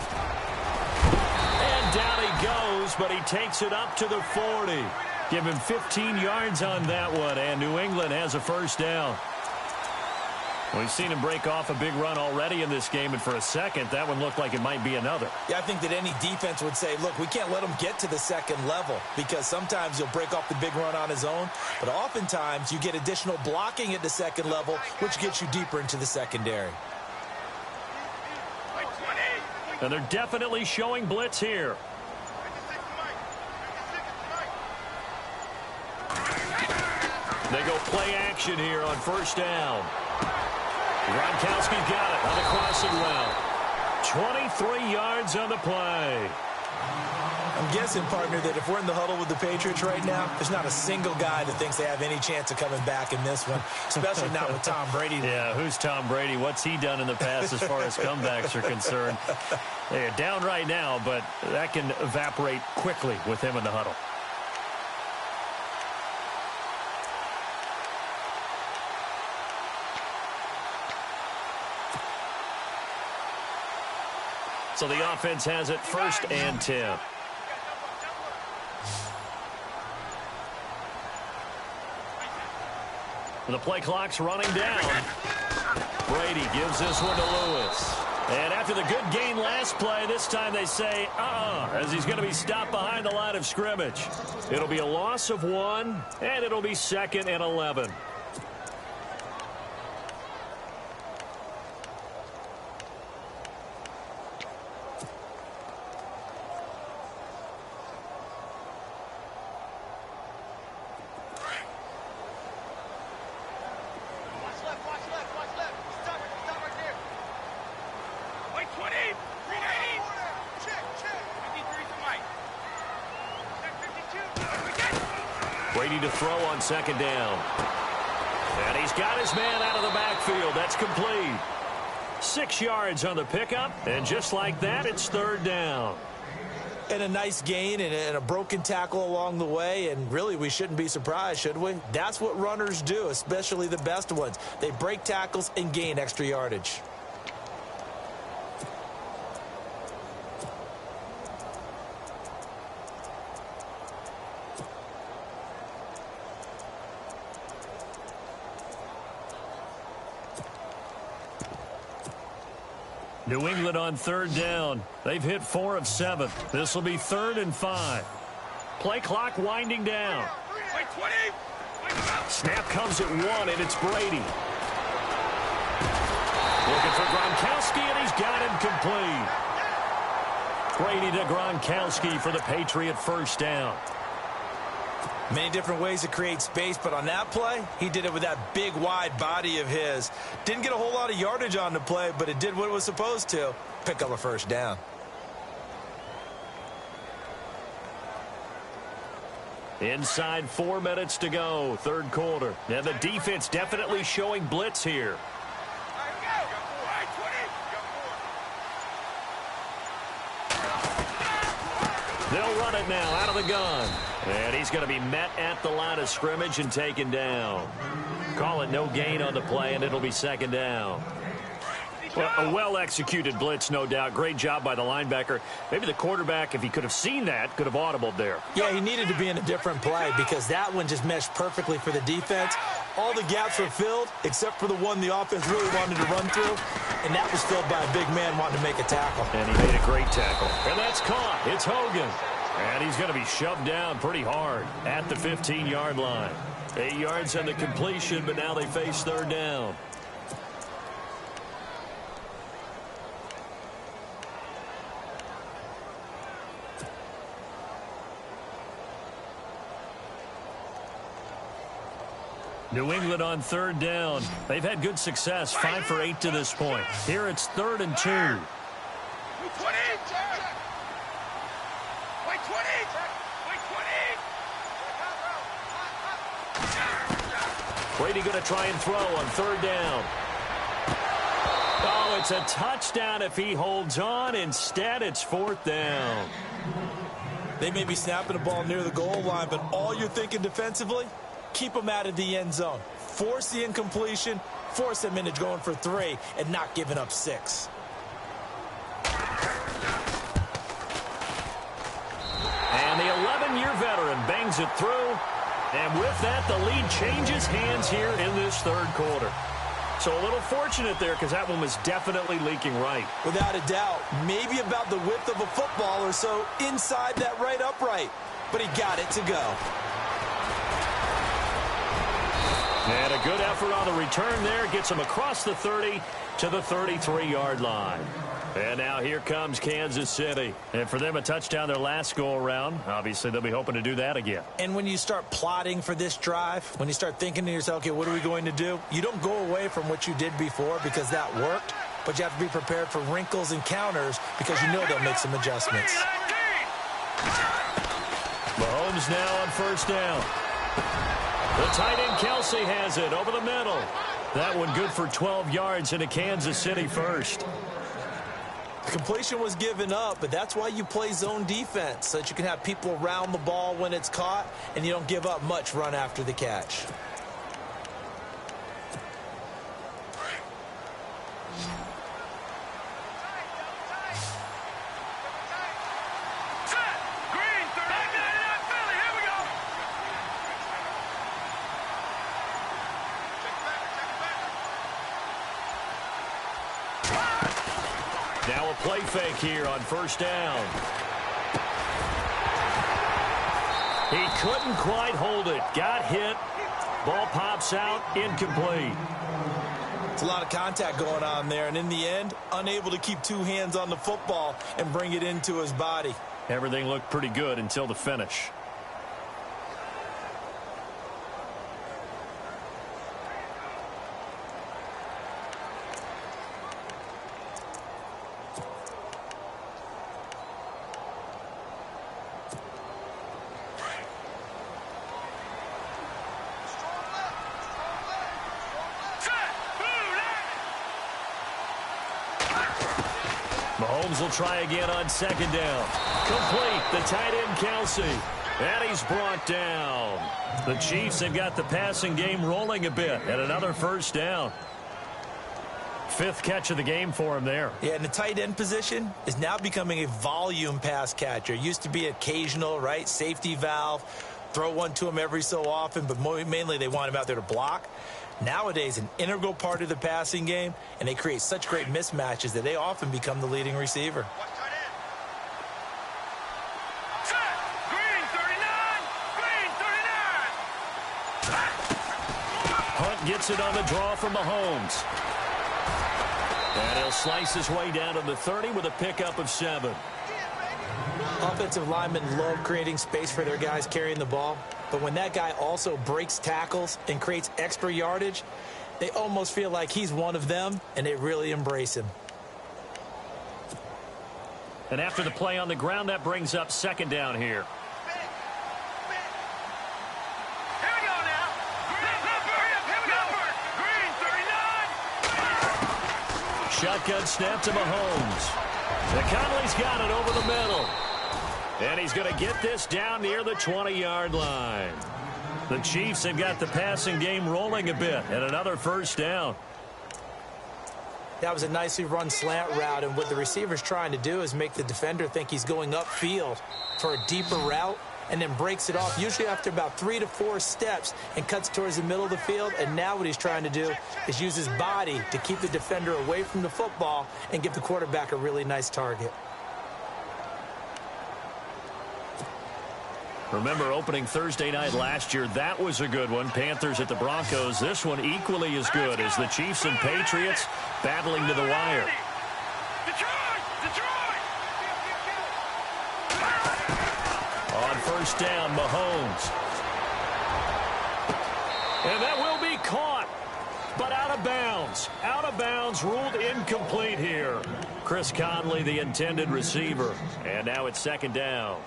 And down he goes, but he takes it up to the 40. Give him 15 yards on that one, and New England has a 1st down. We've seen him break off a big run already in this game, and for a second, that one looked like it might be another. Yeah, I think that any defense would say, look, we can't let him get to the 2nd level because sometimes he'll break off the big run on his own, but oftentimes you get additional blocking at the 2nd level, which gets you deeper into the secondary. And they're definitely showing blitz here. They go play action here on 1st down. Gronkowski got it on the crossing route. 23 yards on the play. I'm guessing, partner, that if we're in the huddle with the Patriots right now, there's not a single guy that thinks they have any chance of coming back in this one, especially not with Tom Brady. Yeah, who's Tom Brady? What's he done in the past as far as comebacks are concerned? They're down right now, but that can evaporate quickly with him in the huddle. So the offense has it 1st and 10. The play clock's running down. Brady gives this one to Lewis. And after the good gain last play, this time they say, as he's going to be stopped behind the line of scrimmage. It'll be a loss of 1, and it'll be 2nd and 11. Brady to throw on 2nd down. And he's got his man out of the backfield. That's complete. 6 yards on the pickup, and just like that, it's 3rd down. And a nice gain and a broken tackle along the way, and really we shouldn't be surprised, should we? That's what runners do, especially the best ones. They break tackles and gain extra yardage. New England on 3rd down. They've hit 4 of 7. This will be 3rd and 5. Play clock winding down. Snap comes at 1, and it's Brady. Looking for Gronkowski, and he's got him complete. Brady to Gronkowski for the Patriot first down. Many different ways to create space, but on that play, he did it with that big, wide body of his. Didn't get a whole lot of yardage on the play, but it did what it was supposed to. Pick up a first down. Inside 4 minutes to go, 3rd quarter. And the defense definitely showing blitz here. They'll run it now out of the gun. And he's going to be met at the line of scrimmage and taken down. Call it no gain on the play, and it'll be 2nd down. Well, a well-executed blitz, no doubt. Great job by the linebacker. Maybe the quarterback, if he could have seen that, could have audibled there. Yeah, he needed to be in a different play because that one just meshed perfectly for the defense. All the gaps were filled except for the one the offense really wanted to run through, and that was filled by a big man wanting to make a tackle. And he made a great tackle. And that's caught. It's Hogan. And he's going to be shoved down pretty hard at the 15-yard line. 8 yards on the completion, but now they face 3rd down. New England on 3rd down. They've had good success, 5 for 8 to this point. Here it's 3rd and 2. Brady going to try and throw on 3rd down. Oh, it's a touchdown if he holds on. Instead, it's 4th down. They may be snapping the ball near the goal line, but all you're thinking defensively, keep them out of the end zone. Force the incompletion, force them into going for 3, and not giving up 6. And the 11-year veteran bangs it through. And with that, the lead changes hands here in this 3rd quarter. So a little fortunate there because that one was definitely leaking right. Without a doubt, maybe about the width of a football or so inside that right upright. But he got it to go. And a good effort on the return there. Gets him across the 30 to the 33-yard line. And now here comes Kansas City. And for them, a touchdown their last go-around. Obviously, they'll be hoping to do that again. And when you start plotting for this drive, when you start thinking to yourself, okay, what are we going to do? You don't go away from what you did before because that worked. But you have to be prepared for wrinkles and counters because you know they'll make some adjustments. Mahomes now on 1st down. The tight end Kelsey has it over the middle. That one good for 12 yards into Kansas City first. The completion was given up, but that's why you play zone defense, so that you can have people around the ball when it's caught, and you don't give up much run after the catch. Now a play fake here on 1st down. He couldn't quite hold it. Got hit. Ball pops out. Incomplete. It's a lot of contact going on there, and in the end, unable to keep 2 hands on the football and bring it into his body. Everything looked pretty good until the finish. Mahomes will try again on 2nd down. Complete. The tight end Kelsey. And he's brought down. The Chiefs have got the passing game rolling a bit. And another 1st down. 5th catch of the game for him there. Yeah, and the tight end position is now becoming a volume pass catcher. Used to be occasional, right? Safety valve. Throw one to him every so often, but mainly they want him out there to block. Nowadays, an integral part of the passing game, and they create such great mismatches that they often become the leading receiver. Hunt gets it on the draw from Mahomes. And he'll slice his way down to the 30 with a pickup of 7. Offensive linemen love creating space for their guys carrying the ball, but when that guy also breaks tackles and creates extra yardage, they almost feel like he's one of them, and they really embrace him. And after the play on the ground, that brings up 2nd down here. Shotgun snap to Mahomes. And Conley's got it over the middle. And he's going to get this down near the 20-yard line. The Chiefs have got the passing game rolling a bit, and another 1st down. That was a nicely run slant route, and what the receiver's trying to do is make the defender think he's going upfield for a deeper route, and then breaks it off, usually after about 3 to 4 steps, and cuts towards the middle of the field. And now what he's trying to do is use his body to keep the defender away from the football and give the quarterback a really nice target. Remember opening Thursday night last year, that was a good one. Panthers at the Broncos. This one equally as good as the Chiefs and Patriots battling to the wire. On 1st down, Mahomes. And that will be caught, but out of bounds. Out of bounds, ruled incomplete here. Chris Conley, the intended receiver. And now it's 2nd down.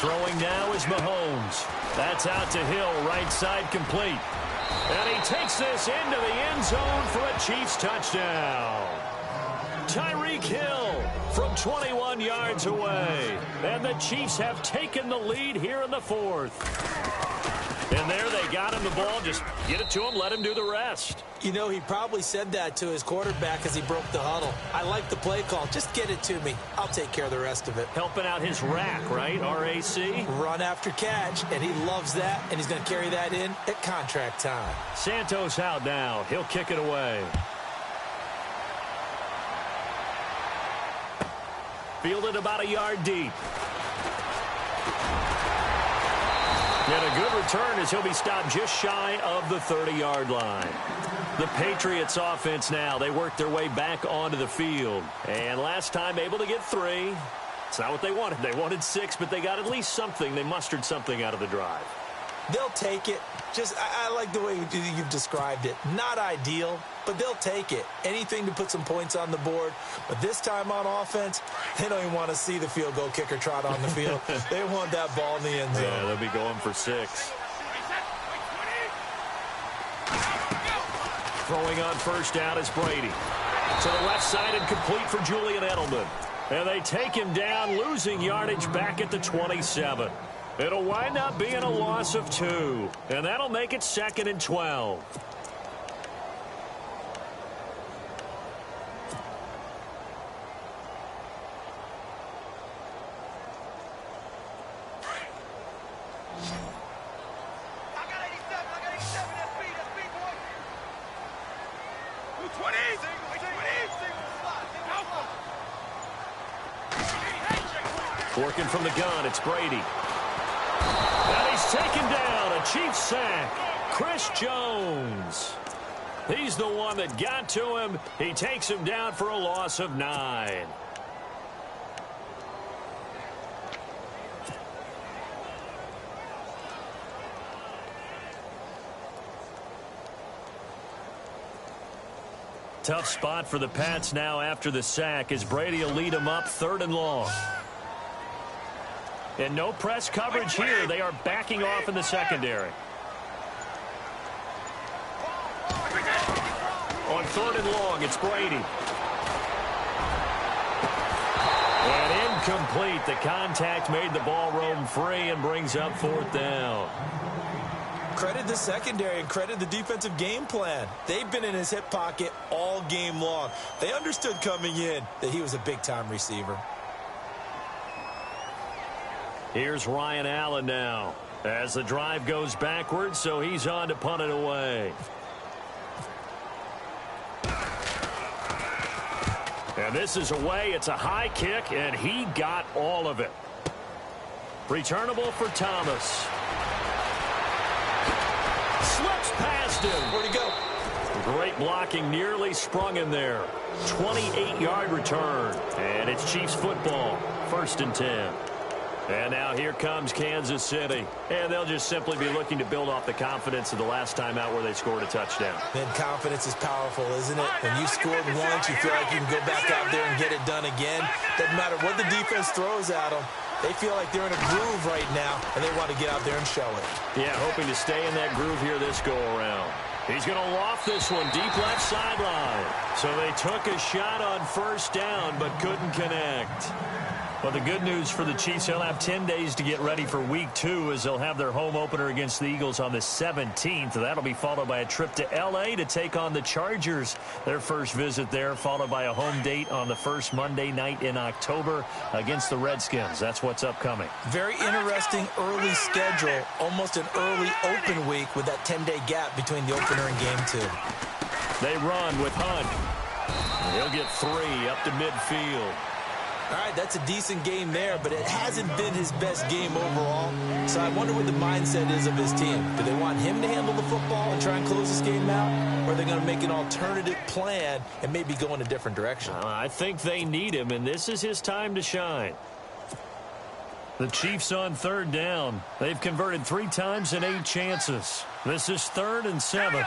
Throwing now is Mahomes. That's out to Hill, right side complete. And he takes this into the end zone for a Chiefs touchdown. Tyreek Hill from 21 yards away. And the Chiefs have taken the lead here in the 4th. And there they got him the ball. Just get it to him, let him do the rest. You know, he probably said that to his quarterback as he broke the huddle. I like the play call. Just get it to me. I'll take care of the rest of it. Helping out his rack, right? RAC? Run after catch, and he loves that, and he's going to carry that in at contract time. Santos out now. He'll kick it away. Fielded about a yard deep. And a good return as he'll be stopped just shy of the 30-yard line. The Patriots offense now, they work their way back onto the field. And last time able to get 3. It's not what they wanted. They wanted 6, but they got at least something. They mustered something out of the drive. They'll take it. Just, I like the way you've described it. Not ideal, but they'll take it. Anything to put some points on the board. But this time on offense, they don't even want to see the field goal kicker trot on the field. They want that ball in the end zone. Yeah, they'll be going for 6. Throwing on 1st down is Brady. To the left side and complete for Julian Edelman. And they take him down, losing yardage back at the 27. It'll wind up being a loss of 2. And that'll make it 2nd and 12. Working from the gun, it's Brady. And he's taken down, a Chiefs sack. Chris Jones. He's the one that got to him. He takes him down for a loss of 9. Tough spot for the Pats now after the sack as Brady will lead them up 3rd and long. And no press coverage here. They are backing off in the secondary. On 3rd and long, it's Brady. And incomplete. The contact made the ball roam free and brings up 4th down. credit the secondary and credit the defensive game plan. They've been in his hip pocket all game long. They understood coming in that he was a big-time receiver. Here's Ryan Allen now as the drive goes backwards, so he's on to punt it away. And this is away. It's a high kick, and he got all of it. Returnable for Thomas. Slips past him. Where'd he go? Great blocking, nearly sprung in there. 28-yard return, and it's Chiefs football. 1st and 10. And now here comes Kansas City. And they'll just simply be looking to build off the confidence of the last time out where they scored a touchdown. Man, confidence is powerful, isn't it? When you scored once, you feel like you can go back out there and get it done again. Doesn't matter what the defense throws at them. They feel like they're in a groove right now, and they want to get out there and show it. Yeah, hoping to stay in that groove here this go-around. He's going to loft this one deep left sideline. So they took a shot on 1st down, but couldn't connect. Well, the good news for the Chiefs, they'll have 10 days to get ready for Week 2 as they'll have their home opener against the Eagles on the 17th. That'll be followed by a trip to L.A. to take on the Chargers. Their first visit there, followed by a home date on the first Monday night in October against the Redskins. That's what's upcoming. Very interesting early schedule, almost an early open week with that 10-day gap between the opener and Game 2. They run with Hunt. He'll get 3 up to midfield. All right, that's a decent game there, but it hasn't been his best game overall. So I wonder what the mindset is of his team. Do they want him to handle the football and try and close this game out? Or are they going to make an alternative plan and maybe go in a different direction? I think they need him, and this is his time to shine. The Chiefs on 3rd down. They've converted 3 times in 8 chances. This is 3rd and 7.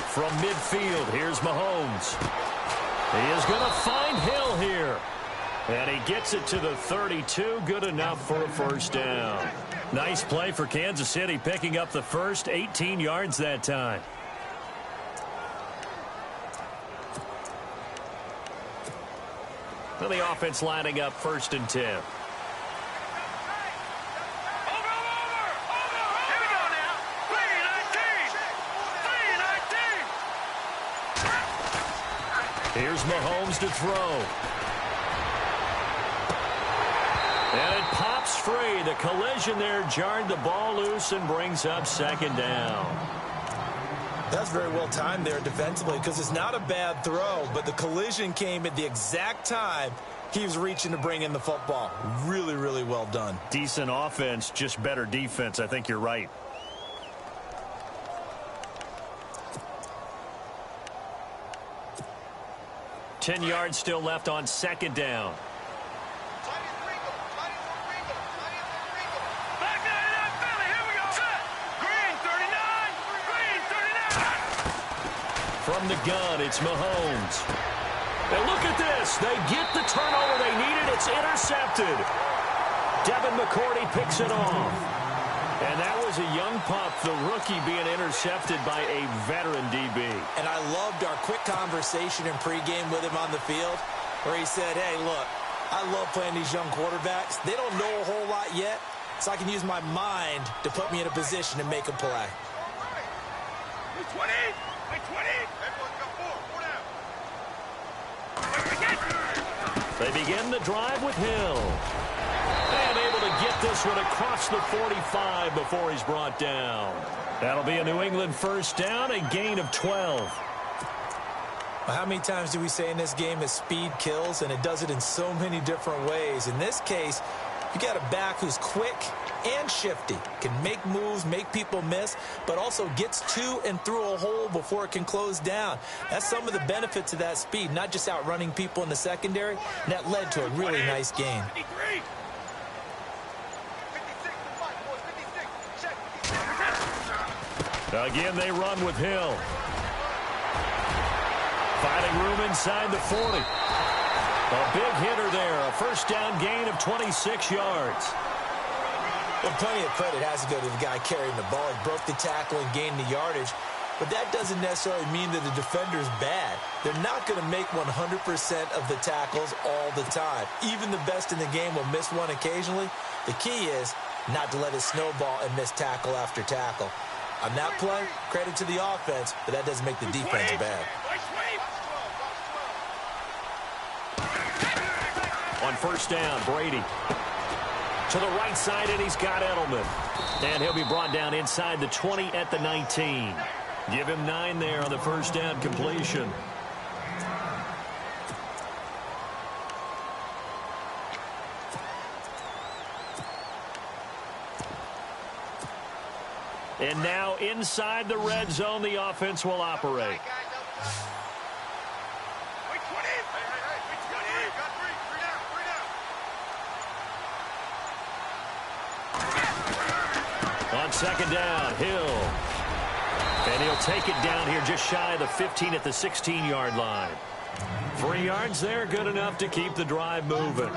From midfield, here's Mahomes. He is going to find Hill here. And he gets it to the 32. Good enough for a 1st down. Nice play for Kansas City, picking up the first 18 yards that time. Well, the offense lining up 1st and 10. Here's Mahomes to throw. And it pops free. The collision there jarred the ball loose and brings up 2nd down. That's very well timed there defensively because it's not a bad throw, but the collision came at the exact time he was reaching to bring in the football. Really, really well done. Decent offense, just better defense. I think you're right. Ten yards still left on 2nd down. From the gun, it's Mahomes. And look at this. They get the turnover they needed. It's intercepted. Devin McCourty picks it off. And that was a young pup, the rookie, being intercepted by a veteran DB. And I loved our quick conversation in pregame with him on the field where he said, hey, look, I love playing these young quarterbacks. They don't know a whole lot yet, so I can use my mind to put me in a position to make a play. 20! 20! They begin the drive with Hill. And able to get this one across the 45 before he's brought down. That'll be a New England 1st down, a gain of 12. Well, how many times do we say in this game that speed kills, and it does it in so many different ways? In this case, you got a back who's quick and shifty, can make moves, make people miss, but also gets to and through a hole before it can close down. That's some of the benefits of that speed, not just outrunning people in the secondary, and that led to a really nice gain. Again, they run with Hill. Finding room inside the 40. A big hitter there. A 1st down gain of 26 yards. Well, plenty of credit has to go to the guy carrying the ball. He broke the tackle and gained the yardage. but that doesn't necessarily mean that the defender's bad. They're not going to make 100% of the tackles all the time. Even the best in the game will miss one occasionally. The key is not to let it snowball and miss tackle after tackle. On that play, credit to the offense, but that doesn't make the defense bad. On first down, Brady. To the right side, and he's got Edelman. And he'll be brought down inside the 20 at the 19. Give him 9 there on the first down completion. And now inside the red zone, the offense will operate. On second down, Hill. And he'll take it down here just shy of the 15 at the 16-yard line. 3 yards there, good enough to keep the drive moving.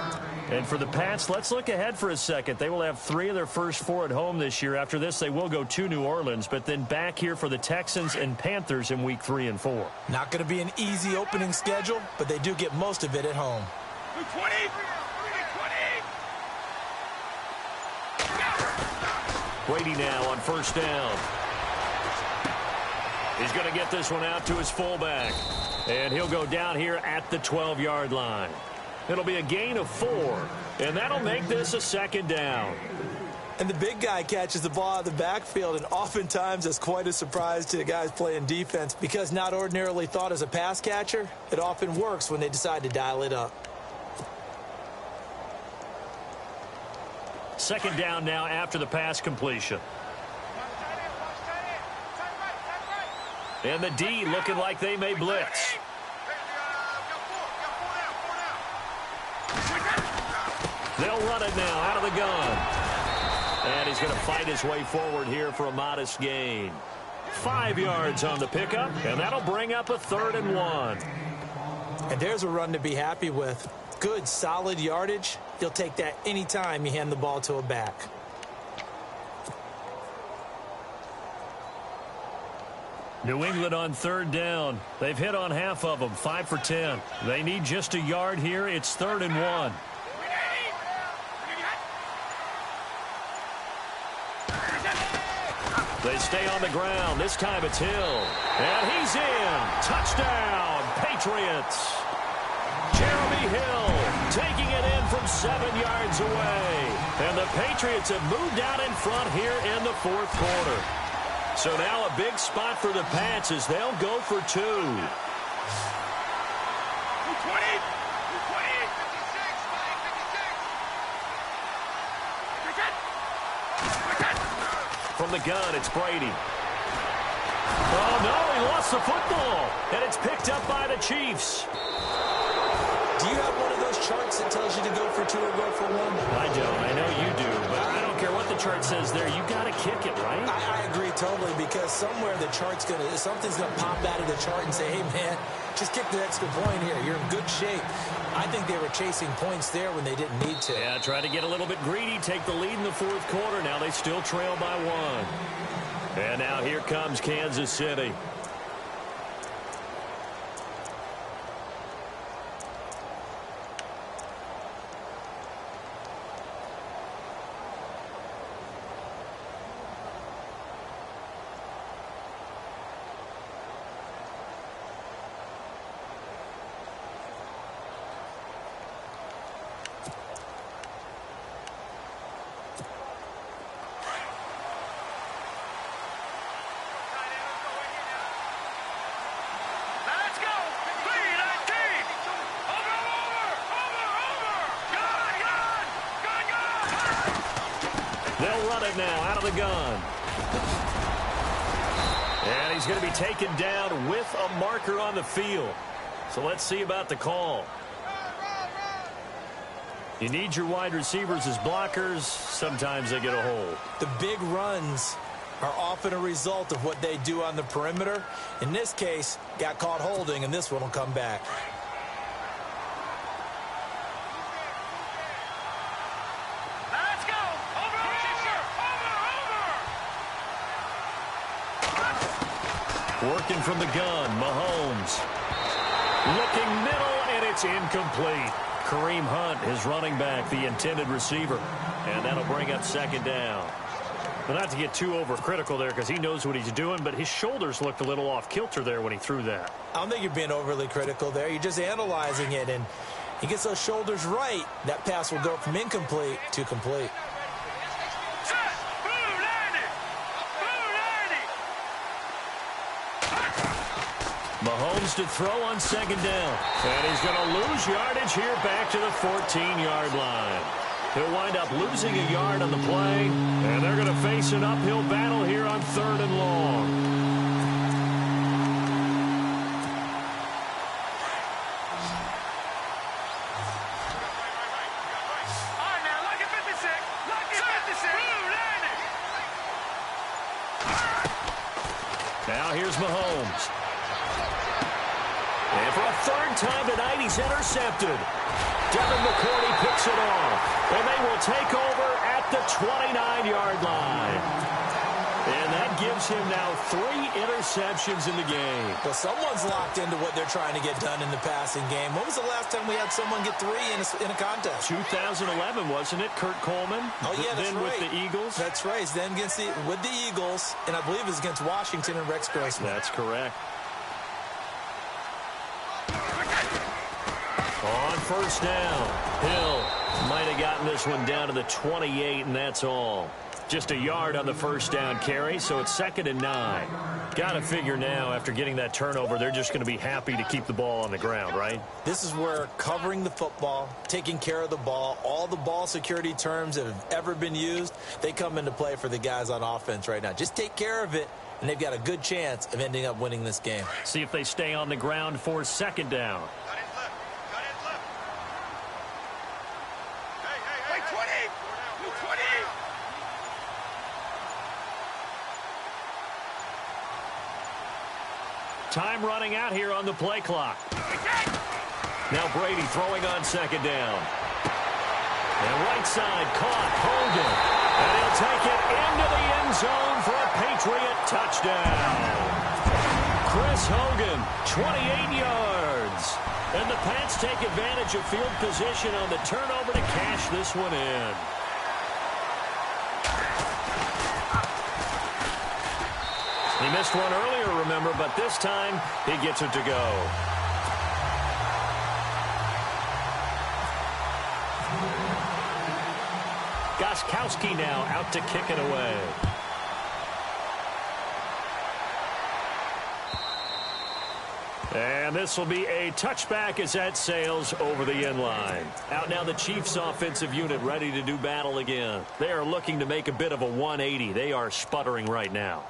And for the Pats, let's look ahead for a second. They will have 3 of their first 4 at home this year. After this, they will go to New Orleans, but then back here for the Texans and Panthers in week 3 and 4. Not going to be an easy opening schedule, but they do get most of it at home. 20. Brady now on first down. He's going to get this one out to his fullback. And he'll go down here at the 12-yard line. It'll be a gain of 4, and that'll make this a second down. And the big guy catches the ball out of the backfield, and oftentimes that's quite a surprise to the guys playing defense because not ordinarily thought as a pass catcher, it often works when they decide to dial it up. Second down now after the pass completion. And the D looking like they may blitz. They'll run it now out of the gun. And he's going to fight his way forward here for a modest gain. 5 yards on the pickup, and that'll bring up a 3rd and 1. And there's a run to be happy with. Good, solid yardage. You'll take that anytime you hand the ball to a back. New England on 3rd down. They've hit on half of them, 5 for 10. They need just a yard here. It's 3rd and 1. They stay on the ground. This time it's Hill. And he's in. Touchdown, Patriots. Jeremy Hill taking it in from 7 yards away. And the Patriots have moved out in front here in the 4th quarter. So now a big spot for the Pats as they'll go for 2. 20. From the gun, it's Brady. Oh, no, he lost the football. And it's picked up by the Chiefs. Do you have one of those charts that tells you to go for 2 or go for 1? I don't. I know you do. But I don't care what the chart says there. You got to kick it, right? I agree totally because somewhere the chart's going to, something's going to pop out of the chart and say, hey, man, just kick the extra point here. You're in good shape. I think they were chasing points there when they didn't need to. Yeah, try to get a little bit greedy, take the lead in the 4th quarter. Now they still trail by 1. And now here comes Kansas City. They'll run it now out of the gun. And he's going to be taken down with a marker on the field. So let's see about the call. You need your wide receivers as blockers. Sometimes they get a hold. The big runs are often a result of what they do on the perimeter. In this case, got caught holding, and this one will come back. Working from the gun, Mahomes. Looking middle, and it's incomplete. Kareem Hunt, his running back, the intended receiver. And that'll bring up second down. But not to get too overcritical there because he knows what he's doing, but his shoulders looked a little off kilter there when he threw that. I don't think you're being overly critical there. You're just analyzing it, and he gets those shoulders right. That pass will go from incomplete to complete. Mahomes to throw on second down. And he's going to lose yardage here back to the 14-yard line. He'll wind up losing a yard on the play, and they're going to face an uphill battle here on 3rd and long. Now here's Mahomes. And for a 3rd time tonight, he's intercepted. Devin McCourty picks it off. And they will take over at the 29-yard line. And that gives him now 3 interceptions in the game. Well, someone's locked into what they're trying to get done in the passing game. When was the last time we had someone get 3 in a contest? 2011, wasn't it? Kurt Coleman. Oh, yeah, that's then right. With the Eagles. That's right. Then with the Eagles, and I believe it was against Washington and Rex Grossman. That's correct. On 1st down, Hill might have gotten this one down to the 28, and that's all. Just a yard on the 1st down carry, so it's 2nd and 9. Got to figure now, after getting that turnover, they're just going to be happy to keep the ball on the ground, right? This is where covering the football, taking care of the ball, all the ball security terms that have ever been used, they come into play for the guys on offense right now. Just take care of it, and they've got a good chance of ending up winning this game. See if they stay on the ground for 2nd down. Time running out here on the play clock. Now Brady throwing on 2nd down. And right side caught Hogan. And he'll take it into the end zone for a Patriot touchdown. Chris Hogan, 28 yards. And the Pats take advantage of field position on the turnover to cash this one in. He missed one earlier, remember, but this time he gets it to go. Gostkowski now out to kick it away. And this will be a touchback as that sails over the end line. Out now the Chiefs offensive unit ready to do battle again. They are looking to make a bit of a 180. They are sputtering right now.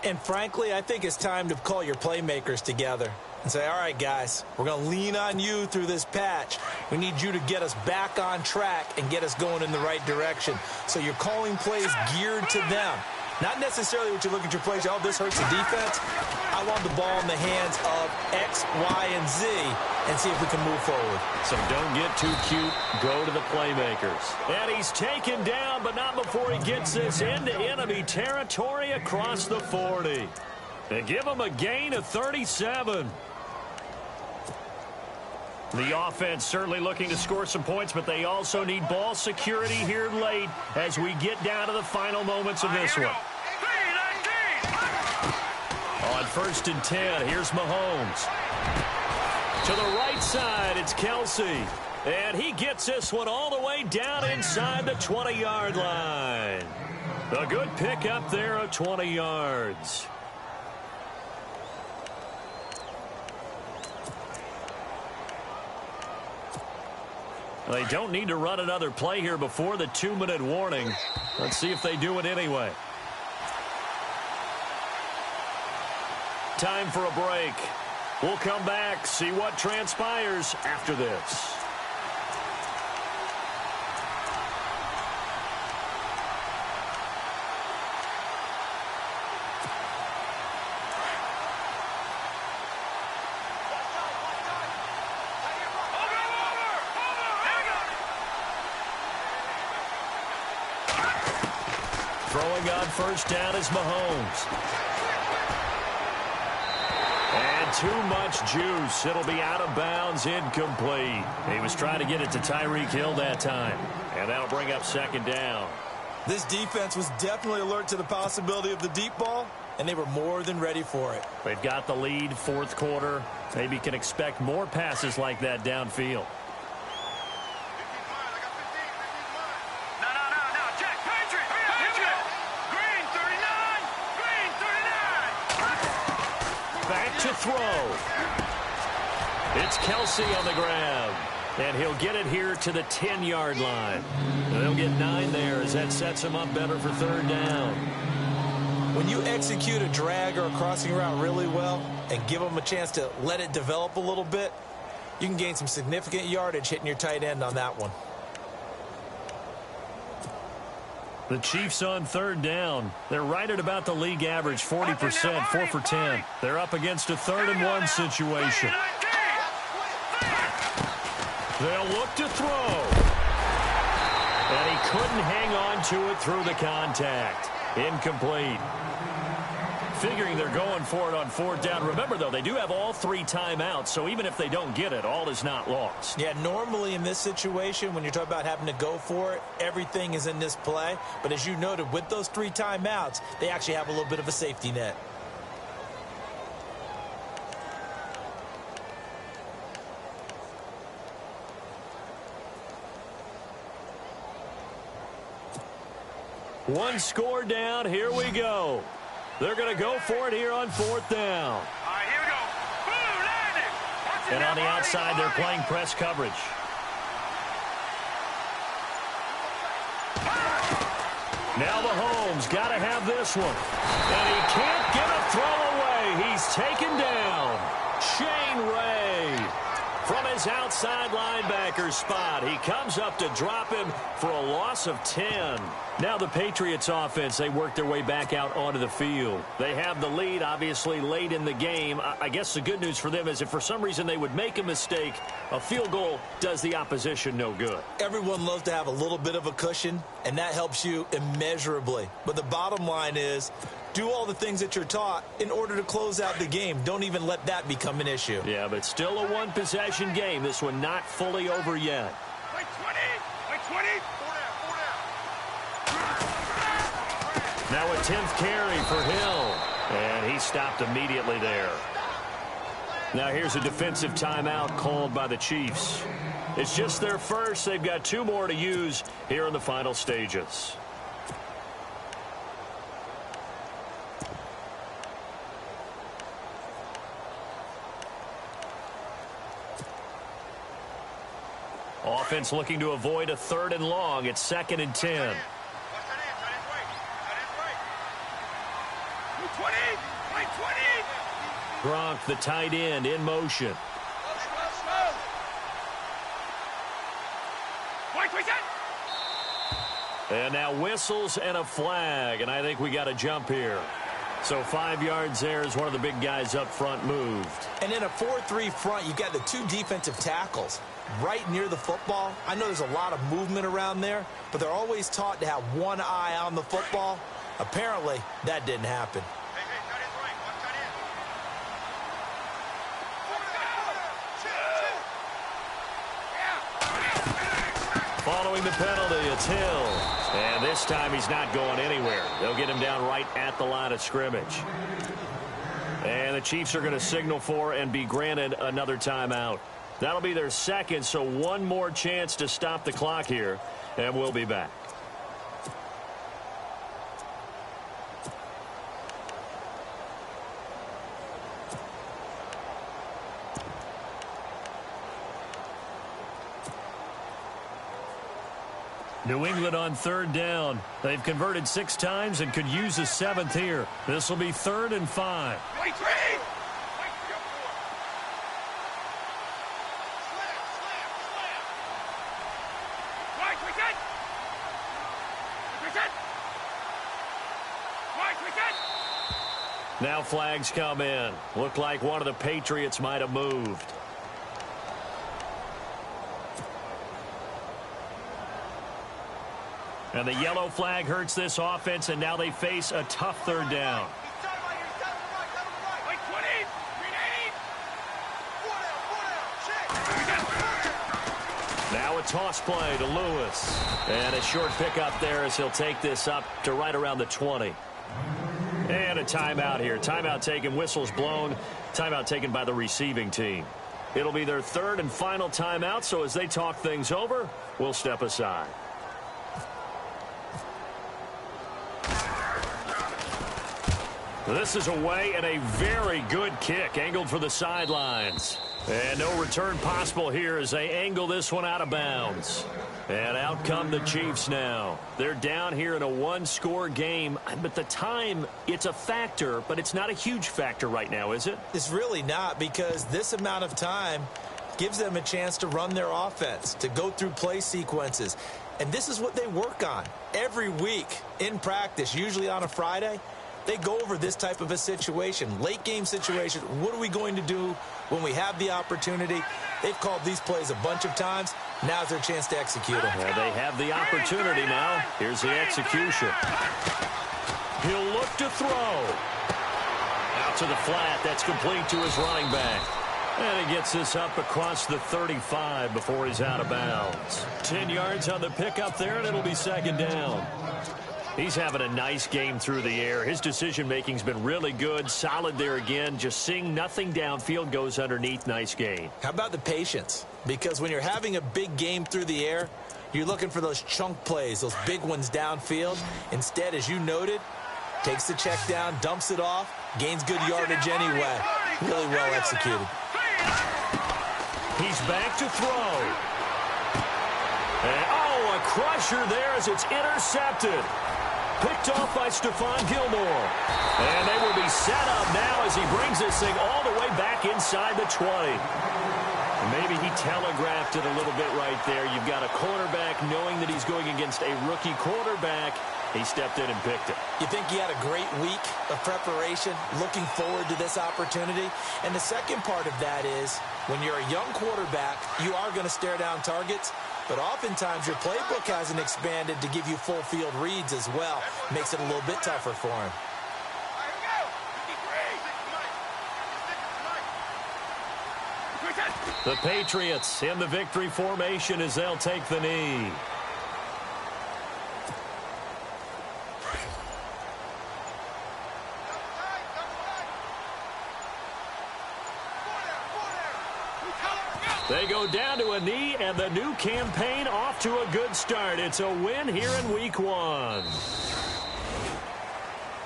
And frankly, I think it's time to call your playmakers together and say, all right, guys, we're going to lean on you through this patch. We need you to get us back on track and get us going in the right direction. So you're calling plays geared to them. Not necessarily what you look at your plays, oh, this hurts the defense. I want the ball in the hands of X, Y, and Z and see if we can move forward. So don't get too cute. Go to the playmakers. And he's taken down, but not before he gets this into enemy territory across the 40. They give him a gain of 37. The offense certainly looking to score some points, but they also need ball security here late as we get down to the final moments of this one. On 1st and 10, here's Mahomes. To the right side, it's Kelsey. And he gets this one all the way down inside the 20-yard line. A good pickup there of 20 yards. They don't need to run another play here before the 2-minute warning. Let's see if they do it anyway. Time for a break. We'll come back, see what transpires after this. Throwing on 1st down is Mahomes. too much juice. It'll be out of bounds, incomplete. He was trying to get it to Tyreek Hill that time. And that'll bring up second down. This defense was definitely alert to the possibility of the deep ball, and they were more than ready for it. They've got the lead, fourth quarter. Maybe can expect more passes like that downfield. No, Jack, Patriots. Green 39. Green 39. Back to throw. It's Kelsey on the grab. And he'll get it here to the 10-yard line. They'll get 9 there as that sets him up better for third down. When you execute a drag or a crossing route really well and give them a chance to let it develop a little bit, you can gain some significant yardage hitting your tight end on that one. The Chiefs on third down. They're right at about the league average, 40%, 4 for 10. They're up against a 3rd-and-1 situation. They'll look to throw. And he couldn't hang on to it through the contact. Incomplete. Figuring they're going for it on fourth down. Remember, though, they do have all 3 timeouts, so even if they don't get it, all is not lost. Yeah, normally in this situation, when you're talking about having to go for it, everything is in this play. But as you noted, with those 3 timeouts, they actually have a little bit of a safety net. One score down. Here we go. They're going to go for it here on fourth down. All right, here we go. Boom, landing. And on the outside, they're playing press coverage. Now Mahomes got to have this one. And he can't get a throw away. He's taken down. Shane Ray from his outside linebacker spot. He comes up to drop him for a loss of 10. Now the Patriots offense, they work their way back out onto the field. They have the lead, obviously, late in the game. I guess the good news for them is if for some reason they would make a mistake, a field goal does the opposition no good. Everyone loves to have a little bit of a cushion, and that helps you immeasurably. But the bottom line is, do all the things that you're taught in order to close out the game. Don't even let that become an issue. Yeah, but still a one-possession game. This one not fully over yet. Wait, 20. Wait, 20. Now a 10th carry for Hill. And he stopped immediately there. Now here's a defensive timeout called by the Chiefs. It's just their first. They've got 2 more to use here in the final stages. Offense looking to avoid a 3rd and long. It's 2nd and 10. 20. Wait, 20. Gronk, the tight end, in motion. And now whistles and a flag, and I think we got a jump here. So 5 yards there as one of the big guys up front moved. And in a 4-3 front, you've got the 2 defensive tackles right near the football. I know there's a lot of movement around there, but they're always taught to have one eye on the football. Apparently, that didn't happen. Following the penalty, it's Hill. And this time he's not going anywhere. They'll get him down right at the line of scrimmage. And the Chiefs are going to signal for and be granted another timeout. That'll be their 2nd, so 1 more chance to stop the clock here. And we'll be back. New England on 3rd down. They've converted 6 times and could use a 7th here. This will be 3rd and 5. Wait, 3. Now flags come in. Looked like one of the Patriots might have moved. And the yellow flag hurts this offense, and now they face a tough 3rd down. toss play to Lewis. And a short pickup there as he'll take this up to right around the 20. And a timeout here. Timeout taken, whistles blown. Timeout taken by the receiving team. It'll be their third and final timeout, so as they talk things over, we'll step aside. This is away and a very good kick angled for the sidelines. And no return possible here as they angle this one out of bounds. And out come the Chiefs now. They're down here in a one-score game. But the time, it's a factor, but it's not a huge factor right now, is it? It's really not, because this amount of time gives them a chance to run their offense, to go through play sequences. And this is what they work on every week in practice, usually on a Friday. They go over this type of a situation, late game situation. What are we going to do when we have the opportunity? They've called these plays a bunch of times. Now's their chance to execute them. Yeah, they have the opportunity now. Here's the execution. He'll look to throw. Out to the flat. That's complete to his running back. And he gets this up across the 35 before he's out of bounds. 10 yards on the pickup there, and it'll be second down. He's having a nice game through the air. His decision-making's been really good. Solid there again. Just seeing nothing downfield, goes underneath. Nice gain. How about the patience? Because when you're having a big game through the air, you're looking for those chunk plays, those big ones downfield. Instead, as you noted, takes the check down, dumps it off, gains good yardage anyway. Really well executed. He's back to throw. And, oh, a crusher there as it's intercepted. Picked off by Stephon Gilmore. And they will be set up now as he brings this thing all the way back inside the 20. Maybe he telegraphed it a little bit right there. You've got a cornerback knowing that he's going against a rookie quarterback. He stepped in and picked it. You think he had a great week of preparation, looking forward to this opportunity? And the second part of that is, when you're a young quarterback, you are going to stare down targets. But oftentimes your playbook hasn't expanded to give you full field reads as well. Makes it a little bit tougher for him. The Patriots in the victory formation as they'll take the knee. They go down to a knee, and the new campaign off to a good start. It's a win here in week 1.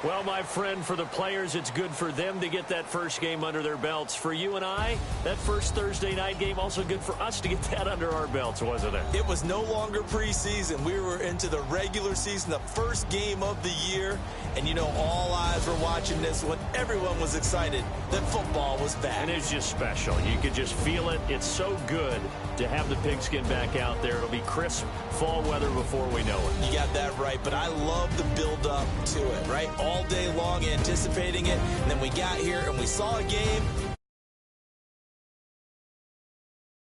Well, my friend, for the players, it's good for them to get that first game under their belts. For you and I, that first Thursday night game, also good for us to get that under our belts, wasn't it? It was no longer preseason. We were into the regular season, the first game of the year. And, you know, all eyes were watching this one. Everyone was excited that football was back. And it's just special. You could just feel it. It's so good to have the pigskin back out there. It'll be crisp fall weather before we know it. You got that right, but I love the build-up to it, right? All day long anticipating it, and then we got here and we saw a game